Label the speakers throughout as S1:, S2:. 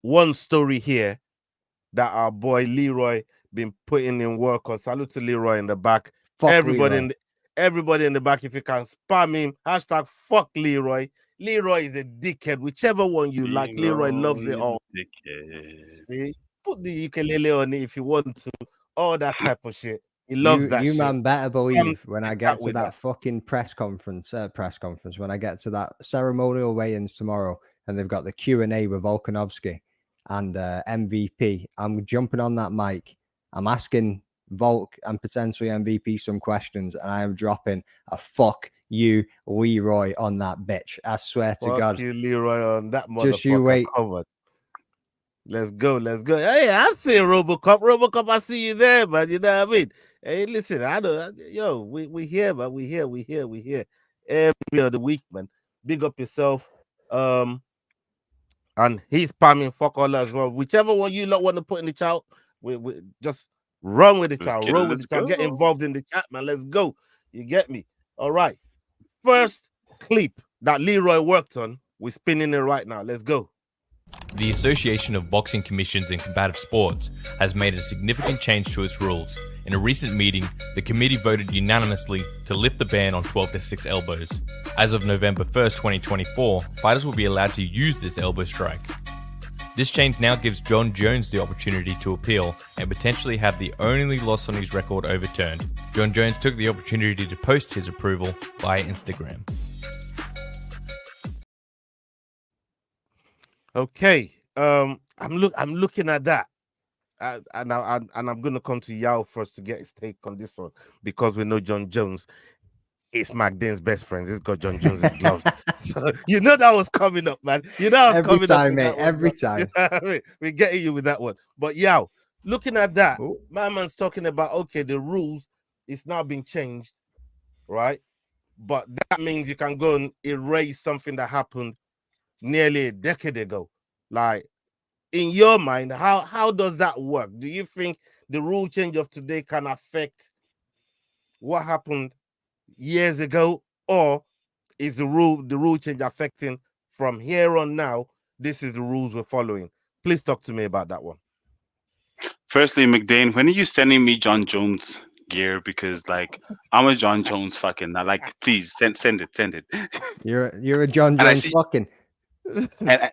S1: one story here that our boy Leroy been putting in work on. Salute to Leroy in the back.
S2: Fuck
S1: Everybody
S2: Leroy.
S1: in the, everybody in the back, if you can spam him, hashtag fuck Leroy. Leroy is a dickhead. Whichever one you like, Leroy loves it all. See, put the ukulele on it if you want to. All that type of shit. He loves that
S2: You
S1: shit.
S2: man better believe when I get to
S1: With
S2: that fucking press conference, when I get to that ceremonial weigh-ins tomorrow, and they've got the Q&A with Volkanovski and MVP, I'm jumping on that mic. I'm asking Volk and potentially MVP some questions, and I am dropping a fuck you, Leroy, on that bitch. I swear to
S1: Fuck
S2: God.
S1: you, Leroy, on that
S2: Just you
S1: motherfucker
S2: wait.
S1: covered. Let's go, let's go. Hey, I see Robocop. Robocop, I see you there, man. You know what I mean? Hey, listen, I know, yo, we here, man. We here. Every other week, man. Big up yourself. And he's spamming fuck all as well. Whichever one you lot want to put in the chat, we just run with the chat, roll with the
S3: Let's
S1: chat, get
S3: go.
S1: involved in the chat, man. Let's go. You get me? All right. First clip that Leroy worked on, we're spinning it right now. Let's go.
S4: The Association of Boxing Commissions and Combative Sports has made a significant change to its rules. In a recent meeting, the committee voted unanimously to lift the ban on 12-6 elbows. As of November 1st, 2024, fighters will be allowed to use this elbow strike. This change now gives John Jones the opportunity to appeal and potentially have the only loss on his record overturned. John Jones took the opportunity to post his approval via Instagram.
S1: Okay. I'm looking at that. And I'm gonna come to Yao first to get his take on this one because we know John Jones is McDane's best friend. He's got John Jones's gloves, so you know that was coming up, man. You know I was
S2: Every
S1: coming
S2: time,
S1: up with
S2: mate.
S1: that one,
S2: Every
S1: bro.
S2: time.
S1: You know what I mean? We're getting you with that one. But Yao, looking at that,
S2: Ooh.
S1: my man's talking about okay, the rules is now being changed, right? But that means you can go and erase something that happened nearly a decade ago. Like in your mind, how does that work? Do you think the rule change of today can affect what happened years ago, or is the rule change affecting from here on now? This is the rules we're following. Please talk to me about that one.
S3: Firstly, McDane, when are you sending me John Jones gear? Because like I'm a John Jones fucking. I like, please send it.
S2: You're a John
S3: And I
S2: Jones
S3: see
S2: fucking.
S3: and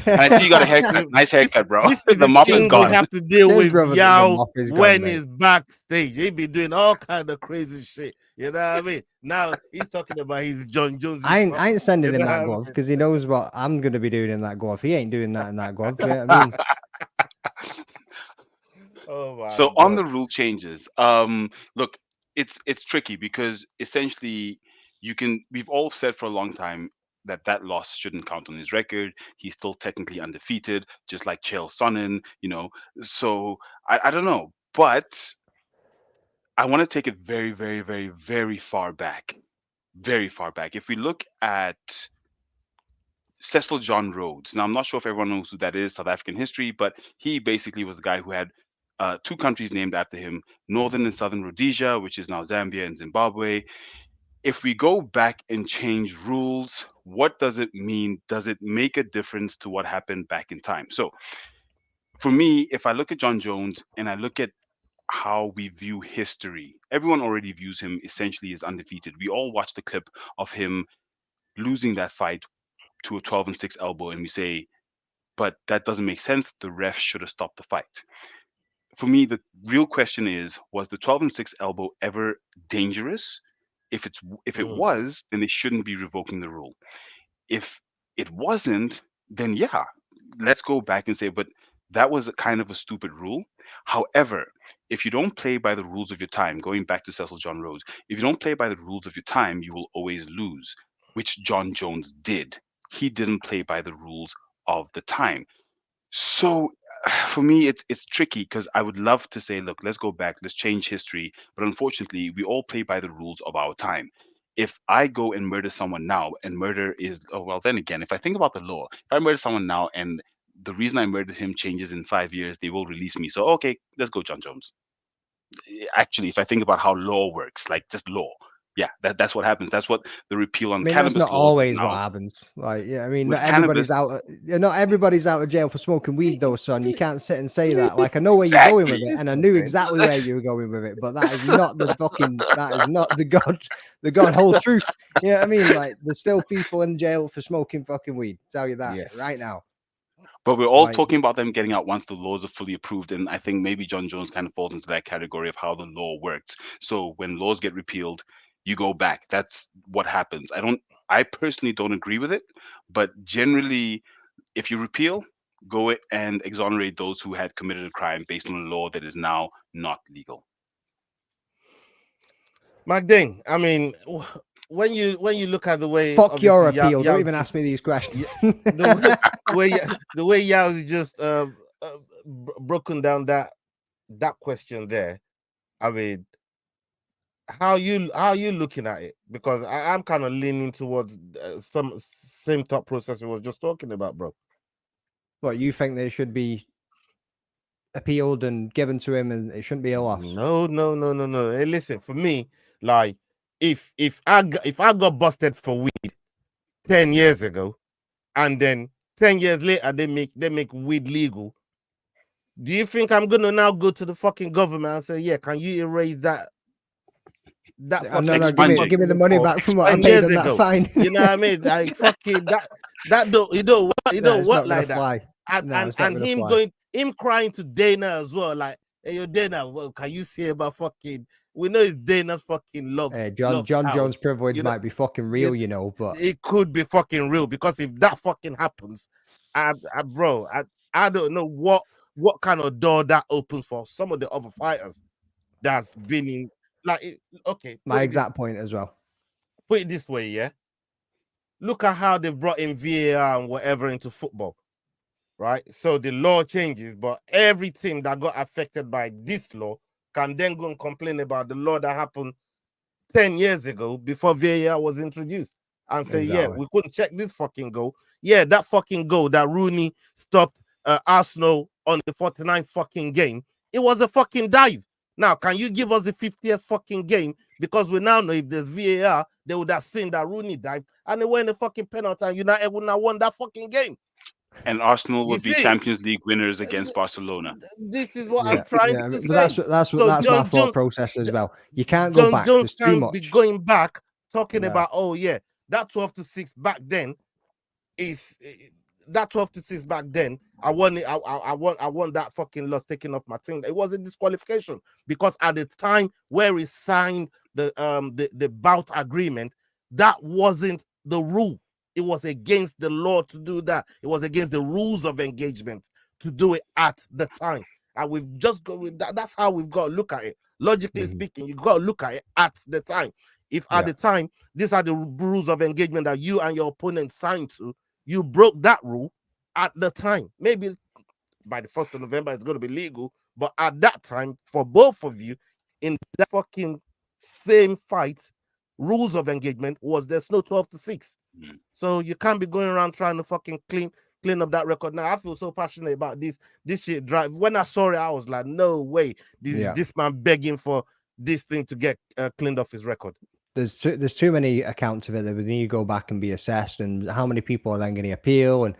S3: I see you got a haircut, nice
S1: This
S3: haircut, bro.
S1: this is
S3: The
S1: the
S3: mop is
S1: thing we
S3: gone.
S1: have to deal
S2: Cheers,
S1: with
S2: brother. The
S1: Yao
S2: mop is gone,
S1: when
S2: mate.
S1: he's backstage. He be doing all kind of crazy shit. You know what I mean? Now he's talking about his John Jones.
S2: I ain't sending
S1: You
S2: him
S1: know
S2: that
S1: what I
S2: glove
S1: mean?
S2: because he knows what I'm going to be doing in that glove. He ain't doing that in that glove. You know what I mean?
S1: Oh my
S3: So on
S1: god.
S3: the rule changes, look, it's tricky because essentially we've all said for a long time that that loss shouldn't count on his record. He's still technically undefeated, just like Chael Sonnen, you know. So I don't know, but I want to take it very, very, very, very far back, very far back. If we look at Cecil John Rhodes. Now, I'm not sure if everyone knows who that is, South African history, but he basically was the guy who had two countries named after him, Northern and Southern Rhodesia, which is now Zambia and Zimbabwe. If we go back and change rules, what does it mean? Does it make a difference to what happened back in time? So, for me, if I look at John Jones and I look at how we view history, everyone already views him essentially as undefeated. We all watched the clip of him losing that fight to a 12-6 elbow, and we say, but that doesn't make sense. The ref should have stopped the fight. For me, the real question is: was the 12-6 elbow ever dangerous? If it
S1: Mm,
S3: was, then they shouldn't be revoking the rule. If it wasn't, then yeah, let's go back and say, but that was a kind of a stupid rule. However, if you don't play by the rules of your time, going back to Cecil John Rhodes, if you don't play by the rules of your time, you will always lose, which John Jones did. He didn't play by the rules of the time. So for me, it's tricky because I would love to say, look, let's go back, let's change history, but unfortunately, we all play by the rules of our time. If I go and murder someone now, and murder is, oh, well, then again, if I think about the law, if I murder someone now and the reason I murdered him changes in 5 years, they will release me. So okay, let's go, John Jones. Actually, if I think about how law works, like just law, Yeah, that's what happens. That's what the repeal on
S2: I mean, that's
S3: cannabis
S2: not
S3: laws
S2: always what
S3: now.
S2: happens. Like, yeah, I mean,
S3: With
S2: not everybody's out of jail for smoking weed, though, son. You can't sit and say that. Like, I know where you're
S3: Exactly.
S2: going with it, and I knew exactly where you were going with it, but that is not the God whole truth. You know what I mean? Like, there's still people in jail for smoking fucking weed. Tell you that right
S1: Yes.
S2: now.
S3: But we're all
S2: Like,
S3: talking about them getting out once the laws are fully approved, and I think maybe John Jones kind of falls into that category of how the law works. So when laws get repealed, you go back. That's what happens. I personally don't agree with it, but generally, if you repeal, and exonerate those who had committed a crime based on a law that is now not legal.
S1: Magdane, I mean, when you look at the way,
S2: fuck your
S1: obviously,
S2: appeal. Don't
S1: Yao's
S2: even
S1: just,
S2: ask me these questions.
S1: the way Yao's just broken down that question there. I mean, how you looking at it? Because I'm kind of leaning towards some same thought process we was just talking about, bro.
S2: What, you think they should be appealed and given to him, and it shouldn't be a loss?
S1: No. Hey, listen, for me, like, if I got busted for weed 10 years ago, and then 10 years later they make weed legal, do you think I'm gonna now go to the fucking government and say, yeah, can you erase that fucking
S2: No,
S3: expunging.
S2: give me the money
S1: for
S2: back from what I
S1: 10
S2: paid
S1: years
S2: on that
S1: ago?
S2: fine.
S1: You know what I mean? Like, fucking that don't
S2: No, it's
S1: work
S2: not gonna
S1: like that.
S2: fly. No, it's not
S1: And
S2: gonna fly.
S1: him crying to Dana as well, like, hey, yo, Dana, well, can you say about fucking, we know it's Dana's fucking
S2: John
S1: love child,
S2: Jones' privilege
S1: you know,
S2: might be fucking real, but
S1: it could be fucking real, because if that fucking happens, bro, I don't know what kind of door that opens for some of the other fighters that's been in, like, okay,
S2: my exact point as well.
S1: put it this way, yeah. Look at how they've brought in VAR and whatever into football, right? So the law changes, but every team that got affected by this law can then go and complain about the law that happened 10 years ago before VAR was introduced and say, yeah,
S2: Exactly.
S1: we couldn't check this fucking goal. Yeah, that fucking goal that Rooney stopped Arsenal on the 49th fucking game, it was a fucking dive. Now, can you give us the 50th fucking game? Because we now know if there's VAR, they would have seen that Rooney dived and they were in the fucking penalty and United wouldn't have won that fucking game.
S3: And Arsenal
S1: You
S3: would be
S1: see?
S3: Champions League winners against Barcelona.
S1: This is what I'm trying to
S2: but
S1: say.
S2: that's
S1: So
S2: my
S1: John
S2: thought
S1: Jones,
S2: process as well. You can't go
S1: John
S2: back.
S1: Jones
S2: There's too
S1: can't be
S2: much.
S1: going back talking
S2: No.
S1: about, oh yeah, that 12-6 back then is that 12-6 back then. I want that fucking loss taken off my team. It was a disqualification because at the time where he signed the bout agreement, that wasn't the rule. It was against the law to do that. It was against the rules of engagement to do it at the time. And we've just got with that. That's how we've got to look at it. Logically speaking, you've got to look at it at the time. If at the time, these are the rules of engagement that you and your opponent signed to, you broke that rule at the time. Maybe by the 1st of November, it's going to be legal. But at that time, for both of you, in that fucking same fight, rules of engagement was there's no 12-6. So you can't be going around trying to fucking clean up that record. Now I feel so passionate about this shit drive. When I saw it, I was like, no way. This man begging for this thing to get cleaned off his record.
S2: There's too many accounts of it that we need to go back and be assessed, and how many people are then going to appeal, and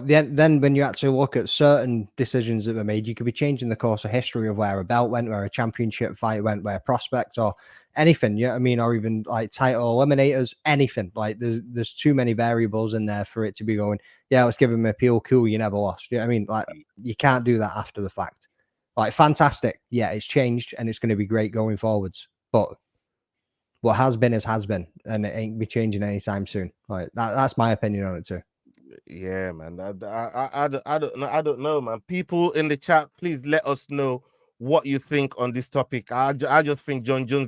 S2: then when you actually look at certain decisions that were made, you could be changing the course of history of where a belt went, where a championship fight went, where prospects or anything, you know what I mean, or even like title eliminators, anything. Like there's too many variables in there for it to be going, yeah, let's give him an appeal, cool, you never lost. You know what I mean? Like you can't do that after the fact. Like fantastic, yeah, it's changed and it's going to be great going forwards, but what has been is has been, and it ain't be changing anytime soon. Like that's my opinion on it too.
S1: Yeah, man. I don't know, man. People in the chat, please let us know what you think on this topic. I just think John Jones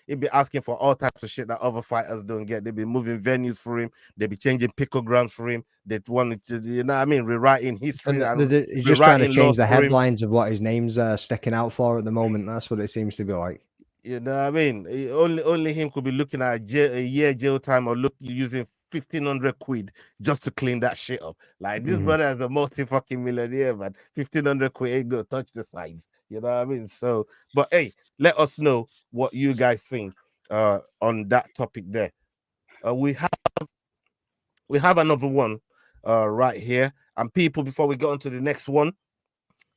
S1: he'd be asking for all types of shit that other fighters don't get. They'd be moving venues for him. They'd be changing picograms for him. They'd want to, you know what I mean, rewriting history and
S2: he's just trying to change the headlines of what his name's sticking out for at the moment. That's what it seems to be like.
S1: You know what I mean? Only him could be looking at a year jail time or using 1,500 quid just to clean that shit up. Like this brother is a multi-fucking millionaire, man. 1,500 quid ain't gonna touch the sides. You know what I mean? So, but hey, let us know what you guys think. on that topic there. We have another one right here. And people, before we go on to the next one,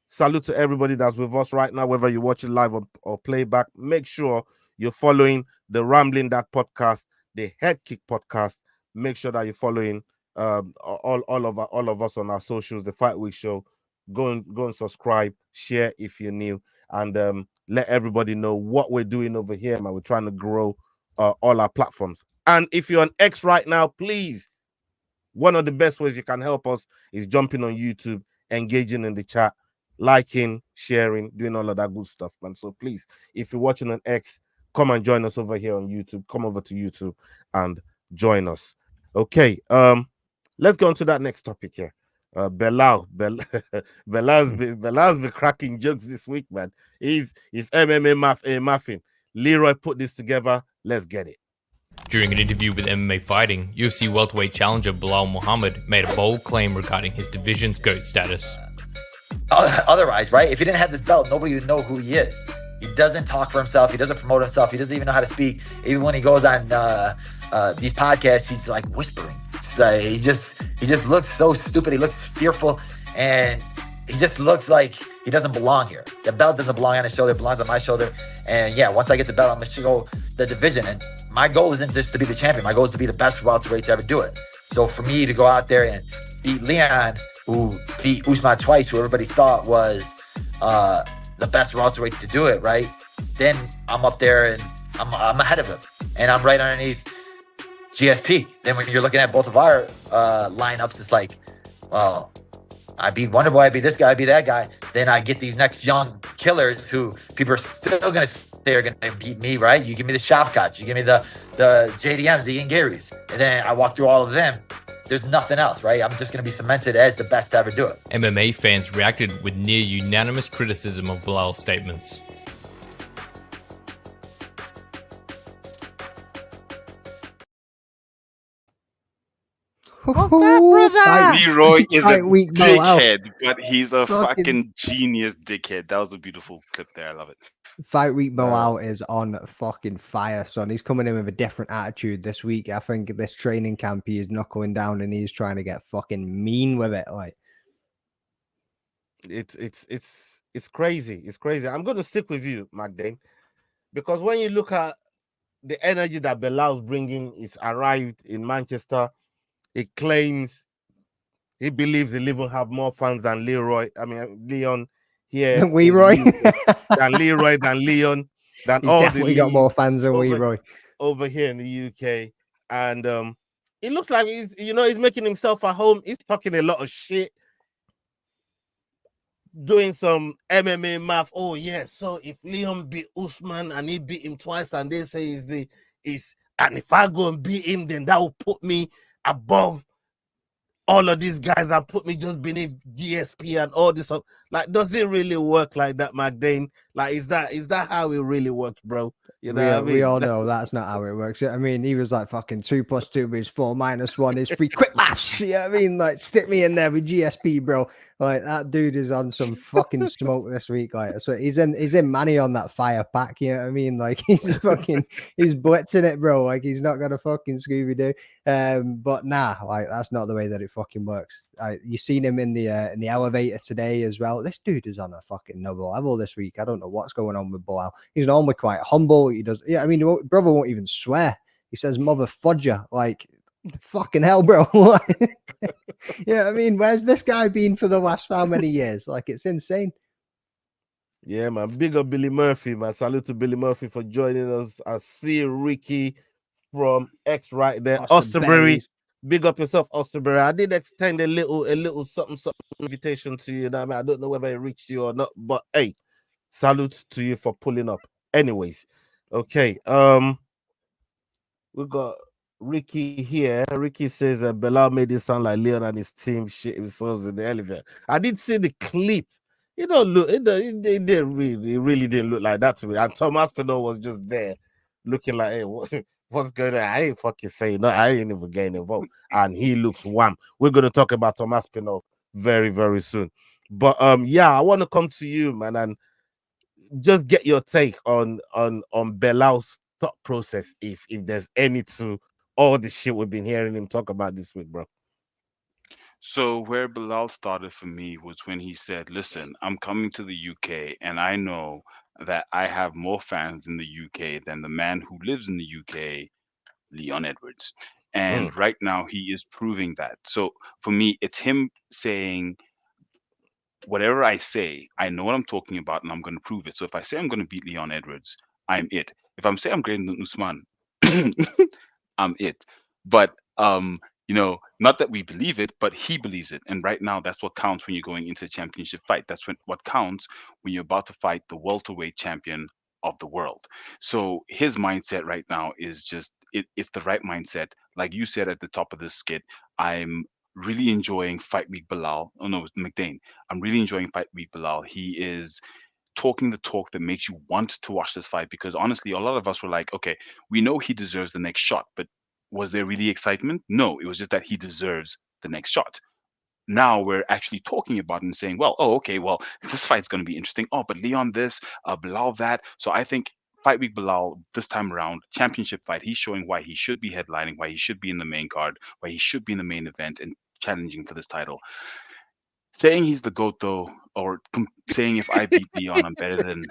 S1: salute to everybody that's with us right now, whether you're watching live or playback. Make sure you're following the Rambling That podcast, the Head Kick podcast. Make sure that you're following all of us on our socials, the Fight Week Show. Go and subscribe, share if you're new, and let everybody know what we're doing over here, man. We're trying to grow all our platforms. And if you're an X right now, please, one of the best ways you can help us is jumping on YouTube, engaging in the chat, liking, sharing, doing all of that good stuff, man. So please, if you're watching on X, come and join us over here on YouTube. Come over to YouTube and join us. Okay, let's go on to that next topic here. Belal's been cracking jokes this week, man. He's MMA muffin. Leroy put this together. Let's get it.
S4: During an interview with MMA Fighting, UFC welterweight challenger Belal Mohammed made a bold claim regarding his division's GOAT status.
S5: Otherwise, right? If he didn't have this belt, nobody would know who he is. He doesn't talk for himself. He doesn't promote himself. He doesn't even know how to speak. Even when he goes on these podcasts, he's like whispering. Like, he just looks so stupid. He looks fearful, and he just looks like he doesn't belong here. The belt doesn't belong on his shoulder. It belongs on my shoulder. And yeah, once I get the belt, I'm going to go the division. And my goal isn't just to be the champion. My goal is to be the best welterweight to ever do it. So for me to go out there and beat Leon, who beat Usman twice, who everybody thought was the best welterweight to do it, right? Then I'm up there and I'm ahead of him, and I'm right underneath GSP. Then when you're looking at both of our lineups, it's like, well, I beat Wonderboy, I beat this guy, I beat that guy. Then I get these next young killers who people are still going to say are going to beat me, right? You give me the Shavkats, you give me the JDMs, the Ian Garys, and then I walk through all of them. There's nothing else, right? I'm just going to be cemented as the best to ever do it.
S4: MMA fans reacted with near unanimous criticism of Belal's statements.
S2: What's that, brother?
S3: Leroy is a
S2: week,
S3: dickhead, but he's a fucking genius dickhead. That was a beautiful clip there. I love it.
S2: Fight week Belal is on fucking fire, son. He's coming in with a different attitude this week. I think this training camp he is knuckling down and he's trying to get fucking mean with it. Like,
S1: it's crazy. It's crazy. I'm going to stick with you, Magdane, because when you look at the energy that Belal's bringing, he's arrived in Manchester. He claims, he believes he'll even have more fans than Leon here.
S2: Than Leroy?
S1: Than Leroy, than Leon, than
S2: He's
S1: all
S2: definitely got more fans than Leroy.
S1: Over here in the UK. And it looks like he's making himself at home. He's talking a lot of shit. Doing some MMA math. Oh, yeah. So if Leon beat Usman and he beat him twice and they say and if I go and beat him, then that will put me above all of these guys that put me just beneath GSP and all this. Like, does it really work like that, Magdane? Like, is that how it really works, bro? You know what I mean?
S2: We all know that's not how it works. I mean, he was like fucking 2 + 2 is 4 - 1 is 3. Quick maths. You know what I mean? Like, stick me in there with GSP, bro. Like, that dude is on some fucking smoke this week. Like, so he's in Manny on that fire pack. You know what I mean? Like, he's blitzing it, bro. Like, he's not gonna fucking Scooby Doo. But nah, like, that's not the way that it fucking works. You seen him in the elevator today as well. This dude is on a fucking another level this week. I don't know what's going on with Belal. He's normally quite humble. He does, yeah. I mean, brother won't even swear. He says "mother fudger." Like, fucking hell, bro. Yeah, I mean, where's this guy been for the last how many years? Like, it's insane.
S1: Yeah, man. Big up Billy Murphy, man. Salute to Billy Murphy for joining us. I see Ricky from X right there. Osterbury. Big up yourself, Osterbury. I did extend a little something invitation to you. You know what I mean? I don't know whether it reached you or not, but hey, salute to you for pulling up. Anyways, okay. We got Ricky here. Ricky says that Belal made it sound like Leon and his team shit themselves in the elevator. I did see the clip. It don't look. It really didn't look like that to me. And Tom Aspinall was just there, looking like, hey, what's going on? I ain't fucking saying no. I ain't even getting involved. And he looks wham. We're gonna talk about Tom Aspinall very, very soon. But yeah, I want to come to you, man, and just get your take on Belal's thought process if there's any to all the shit we've been hearing him talk about this week, bro?
S3: So where Bilal started for me was when he said, "Listen, I'm coming to the UK, and I know that I have more fans in the UK than the man who lives in the UK, Leon Edwards." And
S1: Mm.
S3: right now, he is proving that. So for me, it's him saying, whatever I say, I know what I'm talking about, and I'm going to prove it. So if I say I'm going to beat Leon Edwards, I'm it. If I'm saying I'm greater than Usman, I'm it. But not that we believe it, but he believes it. And right now, that's what counts when you're going into a championship fight. That's what counts when you're about to fight the welterweight champion of the world. So his mindset right now is just it's the right mindset. Like you said at the top of this skit, I'm really enjoying Fight Week Bilal. Oh no, it's McDane. I'm really enjoying Fight Week Bilal. He is talking the talk that makes you want to watch this fight because honestly, a lot of us were like, okay, we know he deserves the next shot, but was there really excitement? No, it was just that he deserves the next shot. Now we're actually talking about it and saying, well, oh, okay, well, this fight's going to be interesting. Oh, but Leon this, Bilal that. So I think Fight Week Bilal this time around, championship fight, he's showing why he should be headlining, why he should be in the main card, why he should be in the main event and challenging for this title. Saying he's the GOAT though, or saying if I beat Leon, I'm better than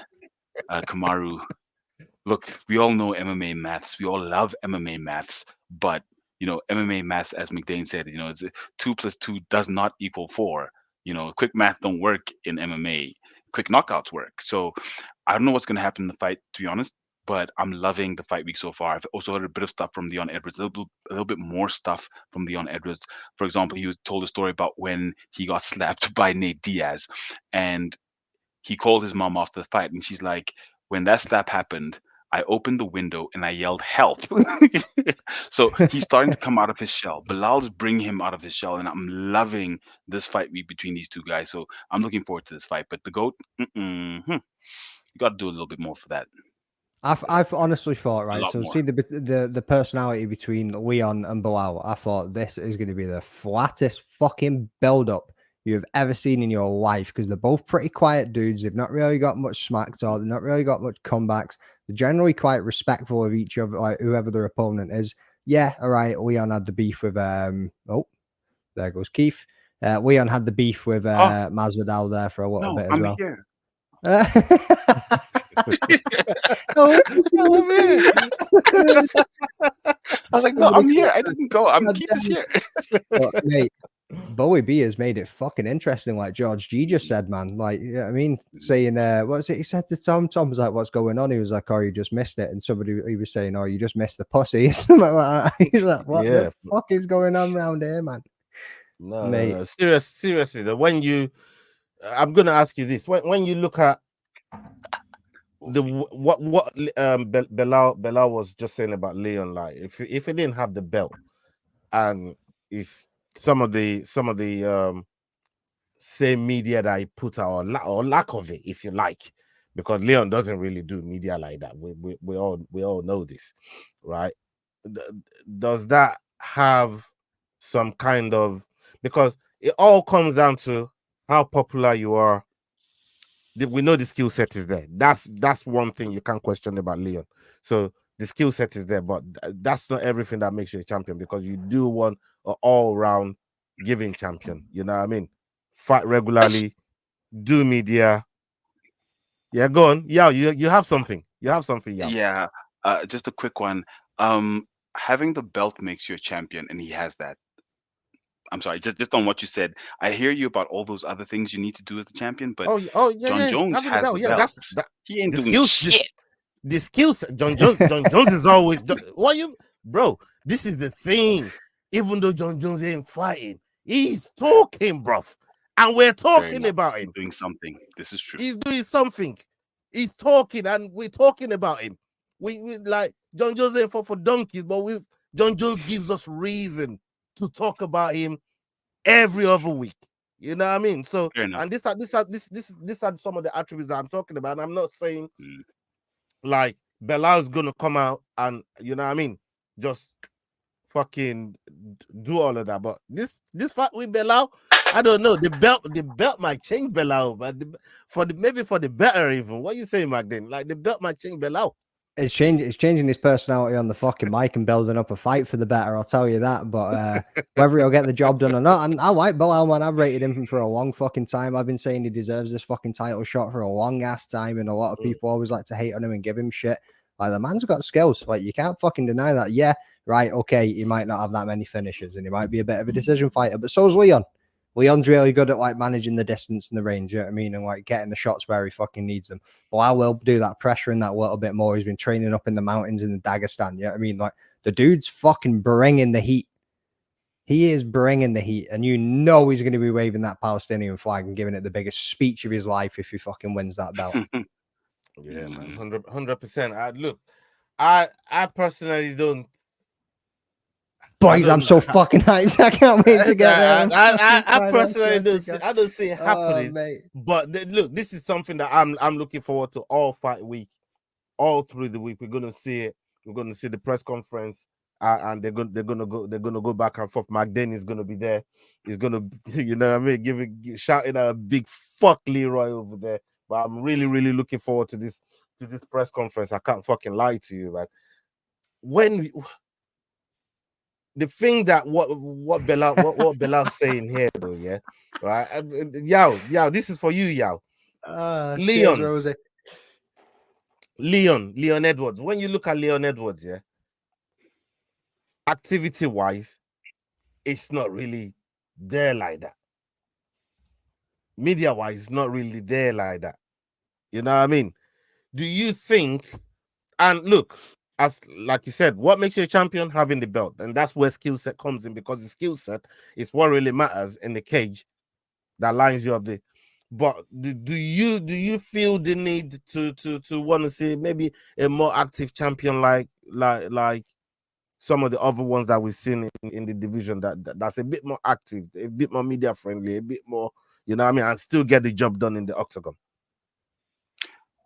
S3: Kamaru. Look, we all know MMA maths. We all love MMA maths, but MMA maths, as McDane said, it's 2 + 2 does not equal 4. Quick math don't work in MMA. Quick knockouts work. So I don't know what's going to happen in the fight, to be honest. But I'm loving the fight week so far. I've also heard a bit of stuff from Leon Edwards, a little bit more stuff from Leon Edwards. For example, he was told a story about when he got slapped by Nate Diaz, and he called his mom after the fight, and she's like, "When that slap happened, I opened the window and I yelled help." So he's starting to come out of his shell. Bilal is bringing him out of his shell, and I'm loving this fight week between these two guys. So I'm looking forward to this fight. But the GOAT, you got to do a little bit more for that.
S2: I've honestly thought,
S3: A
S2: right,
S3: lot
S2: so
S3: more.
S2: see the personality between Leon and Bilal. I thought this is going to be the flattest fucking build up you've ever seen in your life because they're both pretty quiet dudes. They've not really got much smack talk. They've not really got much comebacks. They're generally quite respectful of each other, like whoever their opponent is. Yeah, all right. Leon had the beef with oh, there goes Keith. Leon had the beef with
S3: Oh
S2: Masvidal there for a little
S3: no,
S2: bit as
S3: I'm
S2: well.
S3: here.
S2: Oh,
S1: Oh, man.
S3: I was like, no, I'm here. I didn't go. Keith is here.
S2: But, mate, Bowie B has made it fucking interesting, like George G just said, man. Like, I mean, saying, what's it he said to Tom? Tom was like, what's going on? He was like, oh, you just missed it. And somebody, he was saying, oh, you just missed the pussy. Something like that. He's like, what
S1: Yeah.
S2: the fuck is going on around here, man?
S1: No,
S2: Mate.
S1: no. Seriously, when you, I'm gonna ask you this: when you look at the what Belal was just saying about Leon, like if he didn't have the belt, and is some of the same media that he put out or lack of it, if you like, because Leon doesn't really do media like that. We all know this, right? Does that have some kind of, because it all comes down to how popular you are. We know the skill set is there. That's one thing you can't question about Leon. So the skill set is there, but that's not everything that makes you a champion, because you do want an all-round giving champion. You know what I mean? Fight regularly, do media. Yeah, go on. Yeah, you have something. You have something, yeah.
S3: Yeah. Just a quick one. Having the belt makes you a champion, and he has that. I'm sorry, just on what you said. I hear you about all those other things you need to do as the champion, but
S1: Oh, yeah,
S3: John Jones
S1: having the
S3: has the
S1: belt. Yeah,
S3: belt.
S1: that's that.
S3: He ain't
S1: The
S3: doing
S1: skills,
S3: shit.
S1: the skills. John Jones is always. What you, bro? This is the thing. Even though John Jones ain't fighting, he's talking, bruv, and we're
S3: Fair
S1: talking
S3: enough.
S1: about
S3: He's
S1: him.
S3: doing something. This is true.
S1: He's doing something. He's talking, and we're talking about him. We like John Jones ain't for donkeys, but John Jones gives us reason to talk about him every other week. You know what I mean? So,
S3: Fair enough.
S1: and these are some of the attributes that I'm talking about. And I'm not saying like Belal's gonna come out and, you know what I mean, just fucking do all of that. But this fight with Belal, I don't know. The belt might change Belal, but maybe for the better even. What you saying, Magdalene? Like the belt might change Belal.
S2: It's changing his personality on the fucking mic and building up a fight for the better. I'll tell you that. But whether he'll get the job done or not, and I like Belal, man. I've rated him for a long fucking time. I've been saying he deserves this fucking title shot for a long ass time, and a lot of people always like to hate on him and give him shit. Like, the man's got skills. Like, you can't fucking deny that. Yeah, right. Okay, he might not have that many finishes, and he might be a bit of a decision fighter, but so is Leon. Leon's really good at like managing the distance and the range, you know what I mean? And like getting the shots where he fucking needs them. But I will do that pressuring that a little bit more. He's been training up in the mountains in the Dagestan, you know what I mean? Like, the dude's fucking bringing the heat. He is bringing the heat. And you know he's going to be waving that Palestinian flag and giving it the biggest speech of his life if he fucking wins that belt.
S1: Yeah, man. 100%. Look, I personally don't.
S2: Boys, I'm so fucking hyped. I can't wait to get there.
S1: I personally don't see it happening.
S2: Mate.
S1: But look, this is something that I'm looking forward to all fight week, all through the week. We're gonna see it. We're gonna see the press conference, and they're gonna go back and forth. McDane is gonna be there. He's gonna, you know what I mean, shouting out a big fuck Leroy over there. But I'm really looking forward to this press conference. I can't fucking lie to you, man. The thing that what Belal's saying here, though, yeah, right? Yao, this is for you, Yao. Leon Edwards. When you look at Leon Edwards, yeah, activity-wise, it's not really there like that. Media-wise, it's not really there like that. You know what I mean? Do you think? And look, as like you said, what makes you a champion? Having the belt, and that's where skill set comes in, because the skill set is what really matters in the cage that lines you up there. But do you feel the need to want to see maybe a more active champion like some of the other ones that we've seen in the division that's a bit more active, a bit more media friendly, a bit more, you know what I mean, and still get the job done in the octagon?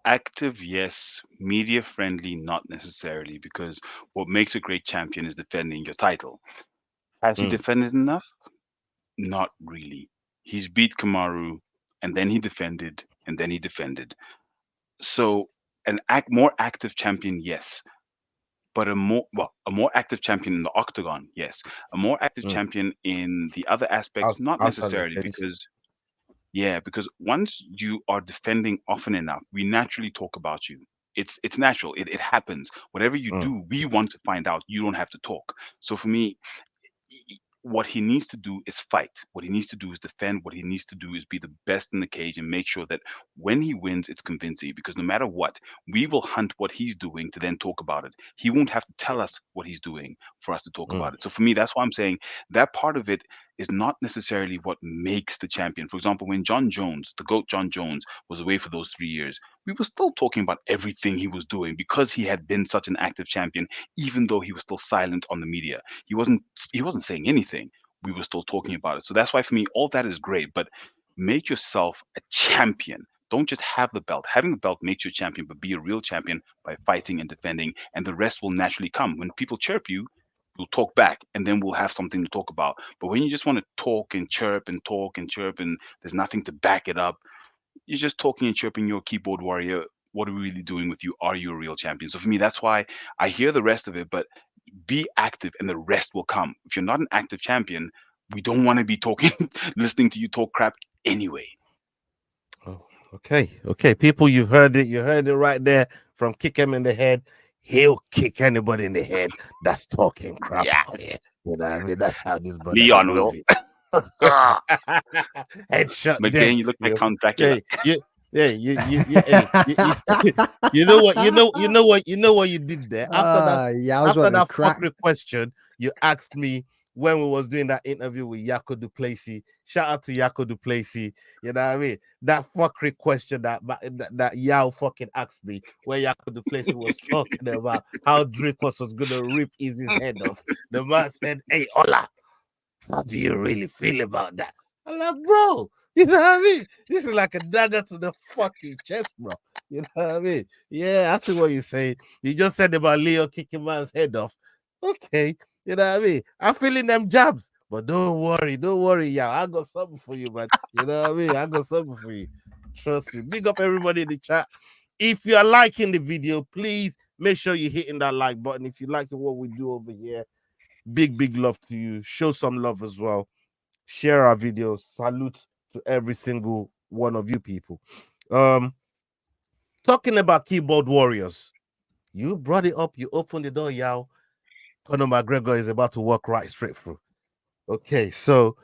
S3: Active, yes. Media friendly, not necessarily, because what makes a great champion is defending your title. Has he defended enough? Not really. He's beat Kamaru, and then he defended, and then he defended. So more active champion, yes. But a more active champion in the octagon, yes. A more active champion in the other aspects, not necessarily, because once you are defending often enough, we naturally talk about you. It's natural. It happens. Whatever you do, we want to find out. You don't have to talk. So for me, what he needs to do is fight. What he needs to do is defend. What he needs to do is be the best in the cage and make sure that when he wins, it's convincing. Because no matter what, we will hunt what he's doing to then talk about it. He won't have to tell us what he's doing for us to talk about it. So for me, that's why I'm saying that part of it is not necessarily what makes the champion. For example, when John Jones, the GOAT John Jones, was away for those 3 years, we were still talking about everything he was doing because he had been such an active champion, even though he was still silent on the media. He wasn't saying anything. We were still talking about it. So that's why for me, all that is great, but make yourself a champion. Don't just have the belt. Having the belt makes you a champion, but be a real champion by fighting and defending, and the rest will naturally come. When people chirp you, we'll talk back, and then we'll have something to talk about. But when you just want to talk and chirp and talk and chirp, and there's nothing to back it up, you're just talking and chirping. You're a keyboard warrior. What are we really doing with you? Are you a real champion? So for me, that's why I hear the rest of it, but be active and the rest will come. If you're not an active champion, we don't want to be talking, listening to you talk crap anyway.
S1: Oh, okay. People, you heard it. You heard it right there from Kick Him in the Head. He'll kick anybody in the head that's talking crap out here. You know what I mean? That's how this brother
S3: Leon will.
S1: Headshot.
S3: McDane, you look like Count Dracula.
S1: You know what you did there. After that fuckery question you asked me when we was doing that interview with Yako Duplessis. Shout out to Yako Duplessis. You know what I mean? That fuckery question that Yao fucking asked me, where Yako Duplessis was talking about how Dracos was gonna rip Izzy's head off. The man said, "Hey, Ola, how do you really feel about that?" I'm like, bro, you know what I mean? This is like a dagger to the fucking chest, bro. You know what I mean? Yeah, I see what you're saying. You just said about Leo kicking man's head off. Okay, you know what I mean? I'm feeling them jabs, but don't worry, y'all. I got something for you, man. You know what I mean? I got something for you. Trust me. Big up everybody in the chat. If you are liking the video, please make sure you're hitting that like button. If you like what we do over here, big love to you. Show some love as well. Share our videos. Salute to every single one of you people. Um, Talking about keyboard warriors, you brought it up. You opened the door, y'all. Conor McGregor is about to walk right straight through. Okay, so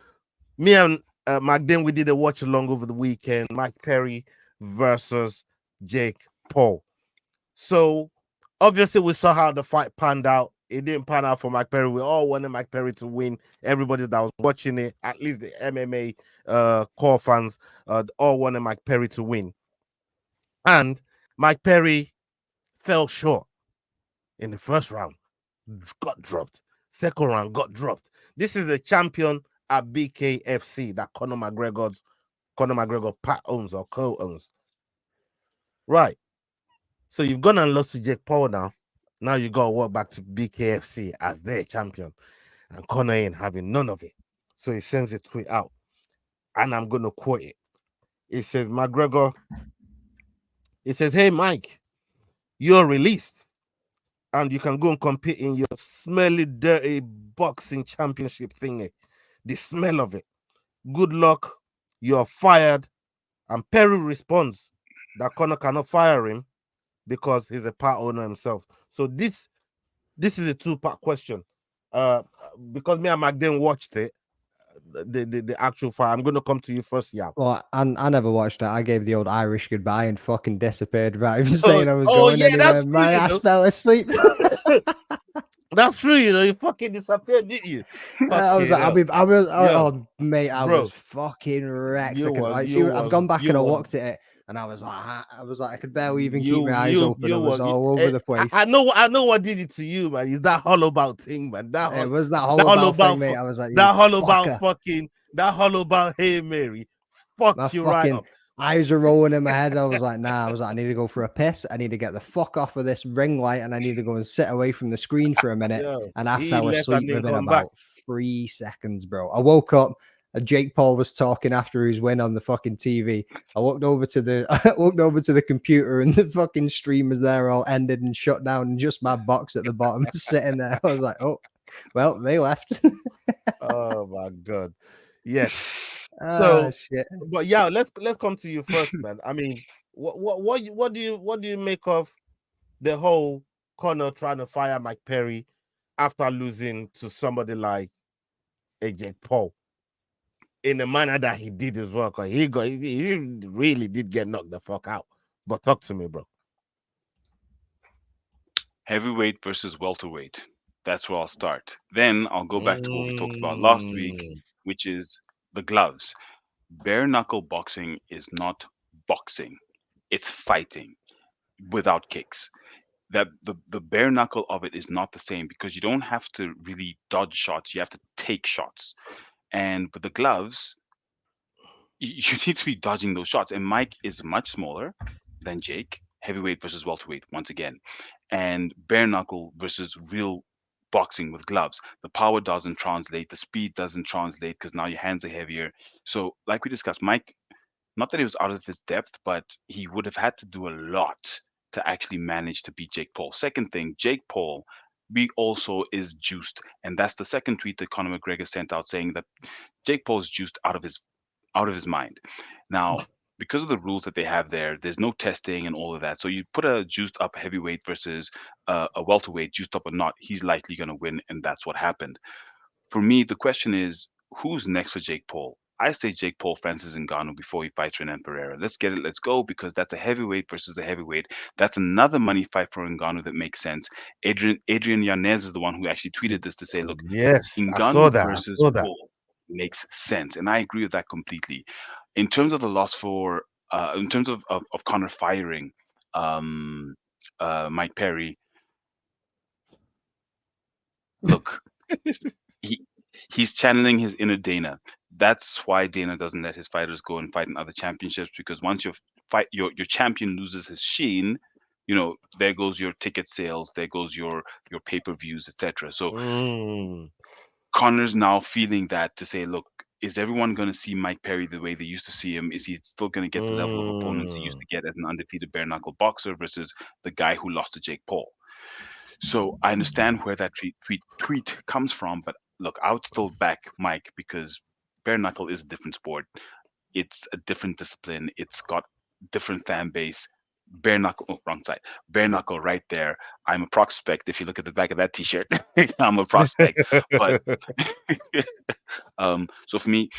S1: me and Magdane, we did a watch along over the weekend. Mike Perry versus Jake Paul. So obviously we saw how the fight panned out. It didn't pan out for Mike Perry. We all wanted Mike Perry to win. Everybody that was watching it, at least the MMA core fans, all wanted Mike Perry to win. And Mike Perry fell short in the first round, got dropped. Second round, got dropped. This is a champion at BKFC that Conor McGregor part owns or co-owns. Right. So you've gone and lost to Jake Paul now. Now you got to walk back to BKFC as their champion. And Conor ain't having none of it. So he sends a tweet out. And I'm going to quote it. It says, McGregor, it says, hey, Mike, you're released. And you can go and compete in your smelly, dirty boxing championship thingy. The smell of it. Good luck. You're fired. And Perry responds that Conor cannot fire him because he's a part owner himself. So this is a two-part question. Because me and Magdane watched it, the actual fight. I'm going to come to you first, yeah.
S2: Well, I never watched it. I gave the old Irish goodbye and fucking disappeared without even saying I was going anywhere. My ass fell asleep.
S1: That's true, you know. You fucking disappeared, didn't you?
S2: I was like,
S1: Yo,
S2: mate, I
S1: bro,
S2: was fucking wrecked.
S1: I've
S2: gone back and I looked at it, and I was like, I could barely even keep my eyes open. I was all over the place.
S1: I know what did it to you, man. It's that hollow bout thing, man.
S2: It was that hollow bout thing, mate. I was like, that
S1: hollow bout Hey Mary fucked you right up.
S2: Eyes are rolling in my head. I was like, I need to go for a piss. I need to get the fuck off of this ring light, and I need to go and sit away from the screen for a minute. And I fell asleep within about 3 seconds, bro. I woke up. Jake Paul was talking after his win on the fucking TV. I walked over to the computer, and the fucking stream was there, all ended and shut down, and just my box at the bottom sitting there. I was like, oh, well, they left.
S1: Oh my god, yes.
S2: Oh, shit.
S1: But yeah, let's come to you first, man. I mean, what do you make of the whole Conor trying to fire Mike Perry after losing to somebody like Jake Paul in the manner that he did as well? Because he really did get knocked the fuck out. But talk to me, bro.
S3: Heavyweight versus welterweight. That's where I'll start. Then I'll go back to what we talked about last week, which is the gloves. Bare knuckle boxing is not boxing. It's fighting without kicks. That the bare knuckle of it is not the same because you don't have to really dodge shots. You have to take shots. And with the gloves, you need to be dodging those shots. And Mike is much smaller than Jake. Heavyweight versus welterweight, once again. And bare knuckle versus real boxing with gloves. The power doesn't translate, the speed doesn't translate because now your hands are heavier. So, like we discussed, Mike, not that he was out of his depth, but he would have had to do a lot to actually manage to beat Jake Paul. Second thing, Jake Paul, also is juiced, and that's the second tweet that Conor McGregor sent out saying that Jake Paul is juiced out of his mind. Now, because of the rules that they have there, there's no testing and all of that. So you put a juiced up heavyweight versus a welterweight, juiced up or not, he's likely going to win, and that's what happened. For me, the question is, who's next for Jake Paul? I say Jake Paul, Francis Ngannou before he fights Renan Pereira. Let's get it. Let's go because that's a heavyweight versus a heavyweight. That's another money fight for Ngannou that makes sense. Adrian Yanez is the one who actually tweeted this to say, look,
S1: yes,
S3: Ngannou versus Paul makes sense, and I agree with that completely. In terms of the loss for, in terms of Conor firing Mike Perry, look, he's channeling his inner Dana. That's why Dana doesn't let his fighters go and fight in other championships, because once your champion loses his sheen, there goes your ticket sales, there goes your pay-per-views, etc. So Connor's now feeling that to say, look, is everyone going to see Mike Perry the way they used to see him? Is he still going to get the level of opponents he used to get as an undefeated bare knuckle boxer versus the guy who lost to Jake Paul? So I understand where that tweet comes from, but look, I would still back Mike because bare knuckle is a different sport. It's a different discipline. It's got different fan base. Bare knuckle, oh, wrong side. Bare knuckle, right there. I'm a prospect. If you look at the back of that T-shirt, I'm a prospect. But so for me,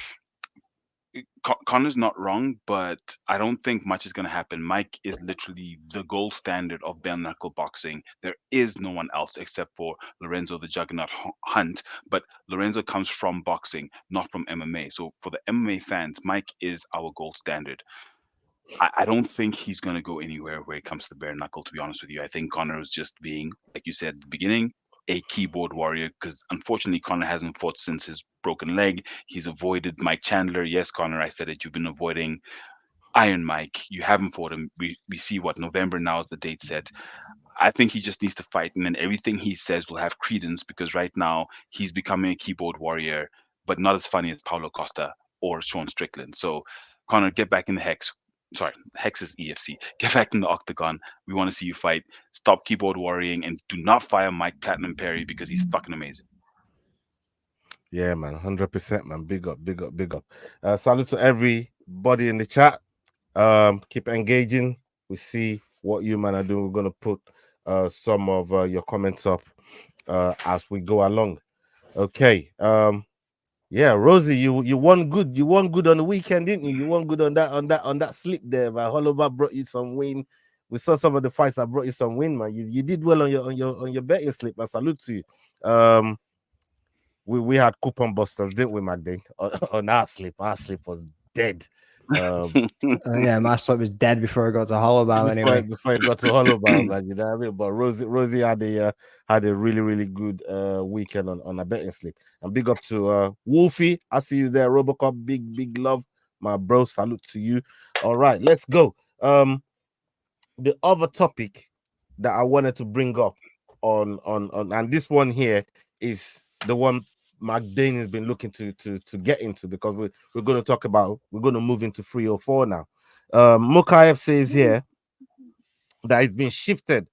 S3: Connor's not wrong, but I don't think much is going to happen. Mike is literally the gold standard of bare knuckle boxing. There is no one else except for Lorenzo the Juggernaut Hunt, but Lorenzo comes from boxing, not from MMA. So for the MMA fans, Mike is our gold standard. I don't think he's going to go anywhere where it comes to bare knuckle, to be honest with you. I think Connor is just being, like you said at the beginning, a keyboard warrior because unfortunately Connor hasn't fought since his broken leg. He's avoided Mike Chandler. Yes, Connor, I said it. You've been avoiding Iron Mike. You haven't fought him. We see what November now is the date set. I think he just needs to fight, and then everything he says will have credence because right now he's becoming a keyboard warrior, but not as funny as Paulo Costa or Sean Strickland. So, Connor, get back in the Hex. Sorry, Hex is EFC. Get back in the octagon. We want to see you fight. Stop keyboard worrying and do not fire Mike Platinum Perry because he's fucking amazing.
S1: Yeah, man, 100%, man. Big up, big up, big up. Salute to everybody in the chat. Keep engaging. We see what you man are doing. We're gonna put some of your comments up as we go along. Okay. Yeah, Rosie, you won good. You won good on the weekend, didn't you? You won good on that slip there. Man. Holloway brought you some win. We saw some of the fights that brought you some win, man. You did well on your betting slip, man. Salute to you. We had coupon busters, didn't we, Magdane? On our slip. Our slip was dead.
S2: Yeah, my slip was dead before I got to Holloway anyway.
S1: Before I got to Holloway, man, you know what I mean? But Rosie had a really good weekend on a betting slip. And big up to Wolfie. I see you there, Robocop. Big love, my bro. Salute to you. All right, let's go. The other topic that I wanted to bring up on and this one here is the one McDane has been looking to get into because we're going to talk about, we're going to move into 304 now. Mukayev says here that it's been shifted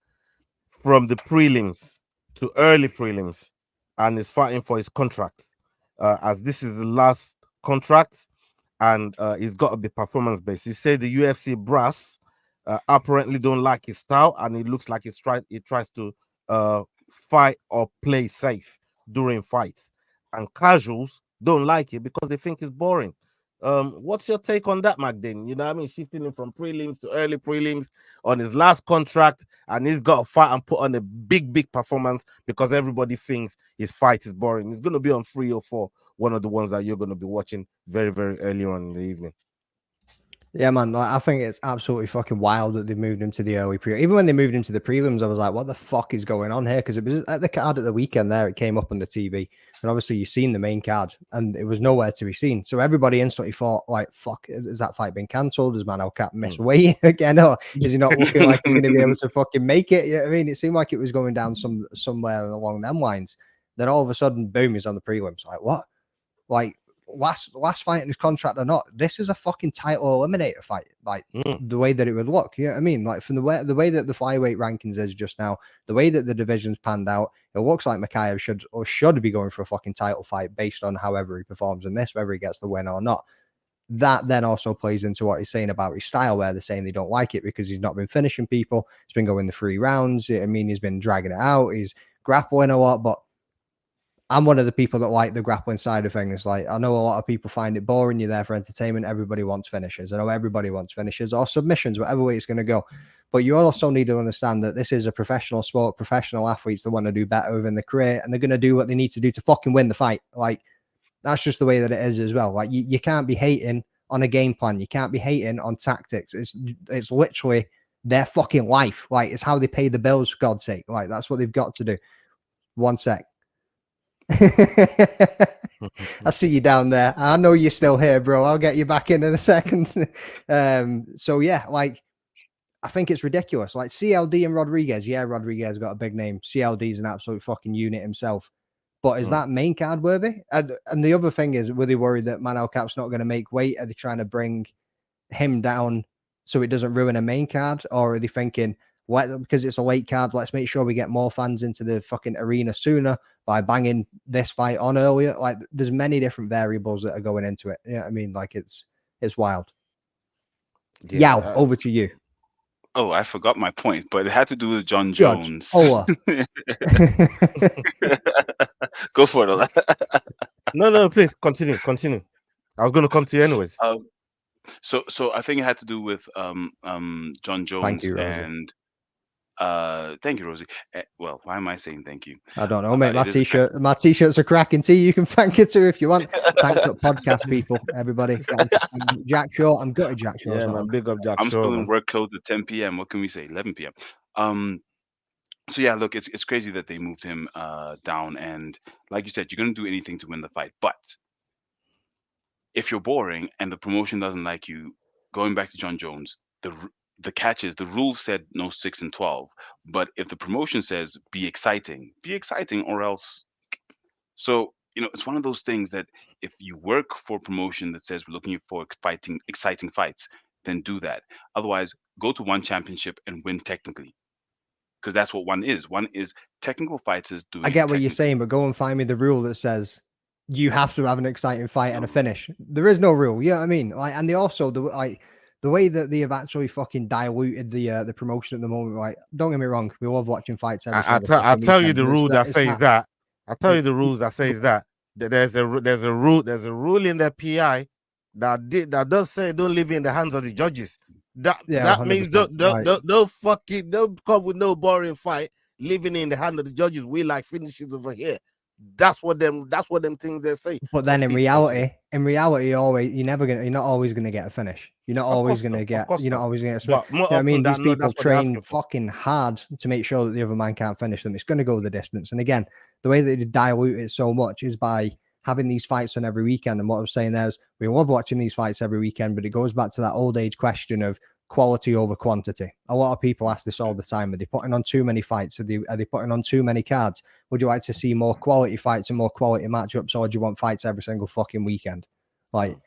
S1: from the prelims to early prelims and is fighting for his contract as this is the last contract and it's got to be performance based. He said the UFC brass apparently don't like his style and it looks like he tries to fight or play safe during fights. And casuals don't like it because they think it's boring. What's your take on that, Magdane? You know what I mean? Shifting him from prelims to early prelims on his last contract, and he's got to fight and put on a big performance because everybody thinks his fight is boring. He's going to be on 304, one of the ones that you're going to be watching very early on in the evening.
S2: Yeah, man, like, I think it's absolutely fucking wild that they've moved him to the early pre. Even when they moved him to the prelims, I was like, what the fuck is going on here? Because it was at the card at the weekend there, it came up on the TV. And obviously you've seen the main card and it was nowhere to be seen. So everybody instantly thought, like, fuck, is that fight been cancelled? Has Manel Cap missed weight again? Or is he not looking like he's going to be able to fucking make it? You know what I mean? It seemed like it was going down somewhere along them lines. Then all of a sudden, boom, he's on the prelims. Like, what? Like, last fight in his contract or not, this is a fucking title eliminator fight, like the way that it would look. You know what I mean? Like from the way that the flyweight rankings is just now, the way that the division's panned out, it looks like Mukayev should be going for a fucking title fight based on however he performs in this, whether he gets the win or not. That then also plays into what he's saying about his style, where they're saying they don't like it because he's not been finishing people. He's been going the 3 rounds. I mean, he's been dragging it out. He's grappling a lot, but I'm one of the people that like the grappling side of things. Like, I know a lot of people find it boring. You're there for entertainment. Everybody wants finishes. I know everybody wants finishes or submissions, whatever way it's going to go. But you also need to understand that this is a professional sport, professional athletes that want to do better within the career, and they're going to do what they need to do to fucking win the fight. Like, that's just the way that it is as well. Like, you can't be hating on a game plan. You can't be hating on tactics. It's literally their fucking life. Like, it's how they pay the bills, for God's sake. Like, that's what they've got to do. One sec. I see you down there. I know you're still here, bro. I'll get you back in a second. So yeah, like, I think it's ridiculous. Like CLD and Rodriguez. Yeah, Rodriguez got a big name. CLD is an absolute fucking unit himself. But is that main card worthy? And the other thing is, were they worried that Manel Cap's not going to make weight? Are they trying to bring him down so it doesn't ruin a main card? Or are they thinking, Because it's a late card, let's make sure we get more fans into the fucking arena sooner by banging this fight on earlier. Like, there's many different variables that are going into it. Yeah, I mean, like, it's wild.
S1: Yeah,
S2: Yao, over to you.
S3: Oh, I forgot my point, but it had to do with John
S2: Judge.
S3: Jones.
S2: Ola.
S3: Go for it, Ola.
S1: no, please continue. I was going to come to you anyways.
S3: So I think it had to do with John
S2: Thank
S3: Jones
S2: you, Rosie.
S3: and thank you, Rosie. Well, why am I saying thank you?
S2: I don't know, mate.
S3: It is a
S2: My t-shirt's a cracking tee. You can thank it too if you want. Tanked Up podcast, people. Everybody. Jack Shaw. I'm gutted Jack Shaw's
S1: Yeah,
S2: not
S1: man,
S2: on.
S1: big up Jack
S3: I'm
S1: Shaw,
S3: still in
S1: man.
S3: work clothes at 10 p.m. What can we say? 11 p.m. So yeah, look, it's crazy that they moved him down, and like you said, you're gonna do anything to win the fight. But if you're boring and the promotion doesn't like you, going back to John Jones, the catch is the rules said no 6 and 12, but if the promotion says be exciting, or else. So it's one of those things that if you work for a promotion that says we're looking for exciting fights, then do that. Otherwise, go to one championship and win technically, because that's what one is. One is technical fighters doing.
S2: I get what you're
S3: technically.
S2: saying, but go and find me the rule that says you have to have an exciting fight and a finish. There is no rule. You know what I mean? Like, and they also the way that they have actually fucking diluted the promotion at the moment. Right? Don't get me wrong. We love watching fights every single
S1: I'll tell you
S2: weekend,
S1: the
S2: but
S1: rule that
S2: it's
S1: says that. I'll tell you the rules that says that there's a rule in the PI that does say don't leave it in the hands of the judges. That means
S2: 100%,
S1: don't come with no boring fight, leaving it in the hand of the judges. We like finishes over here. That's what them things they say.
S2: But then
S1: But
S2: in
S1: please continue.
S2: reality, you're not always gonna get a finish. You're not
S1: Of
S2: always
S1: course
S2: gonna
S1: not. Of
S2: get.
S1: course
S2: You're not
S1: not.
S2: always gonna get. You
S1: But more
S2: know what I
S1: often
S2: mean? These
S1: than not,
S2: people
S1: that's what they're
S2: train
S1: asking for.
S2: fucking hard to make sure that the other man can't finish them. It's gonna go the distance. And again, the way that they dilute it so much is by having these fights on every weekend. And what I'm saying there is, we love watching these fights every weekend, but it goes back to that old age question of quality over quantity. A lot of people ask this all the time. Are they putting on too many fights? Are they putting on too many cards? Would you like to see more quality fights and more quality matchups, or do you want fights every single fucking weekend? Like,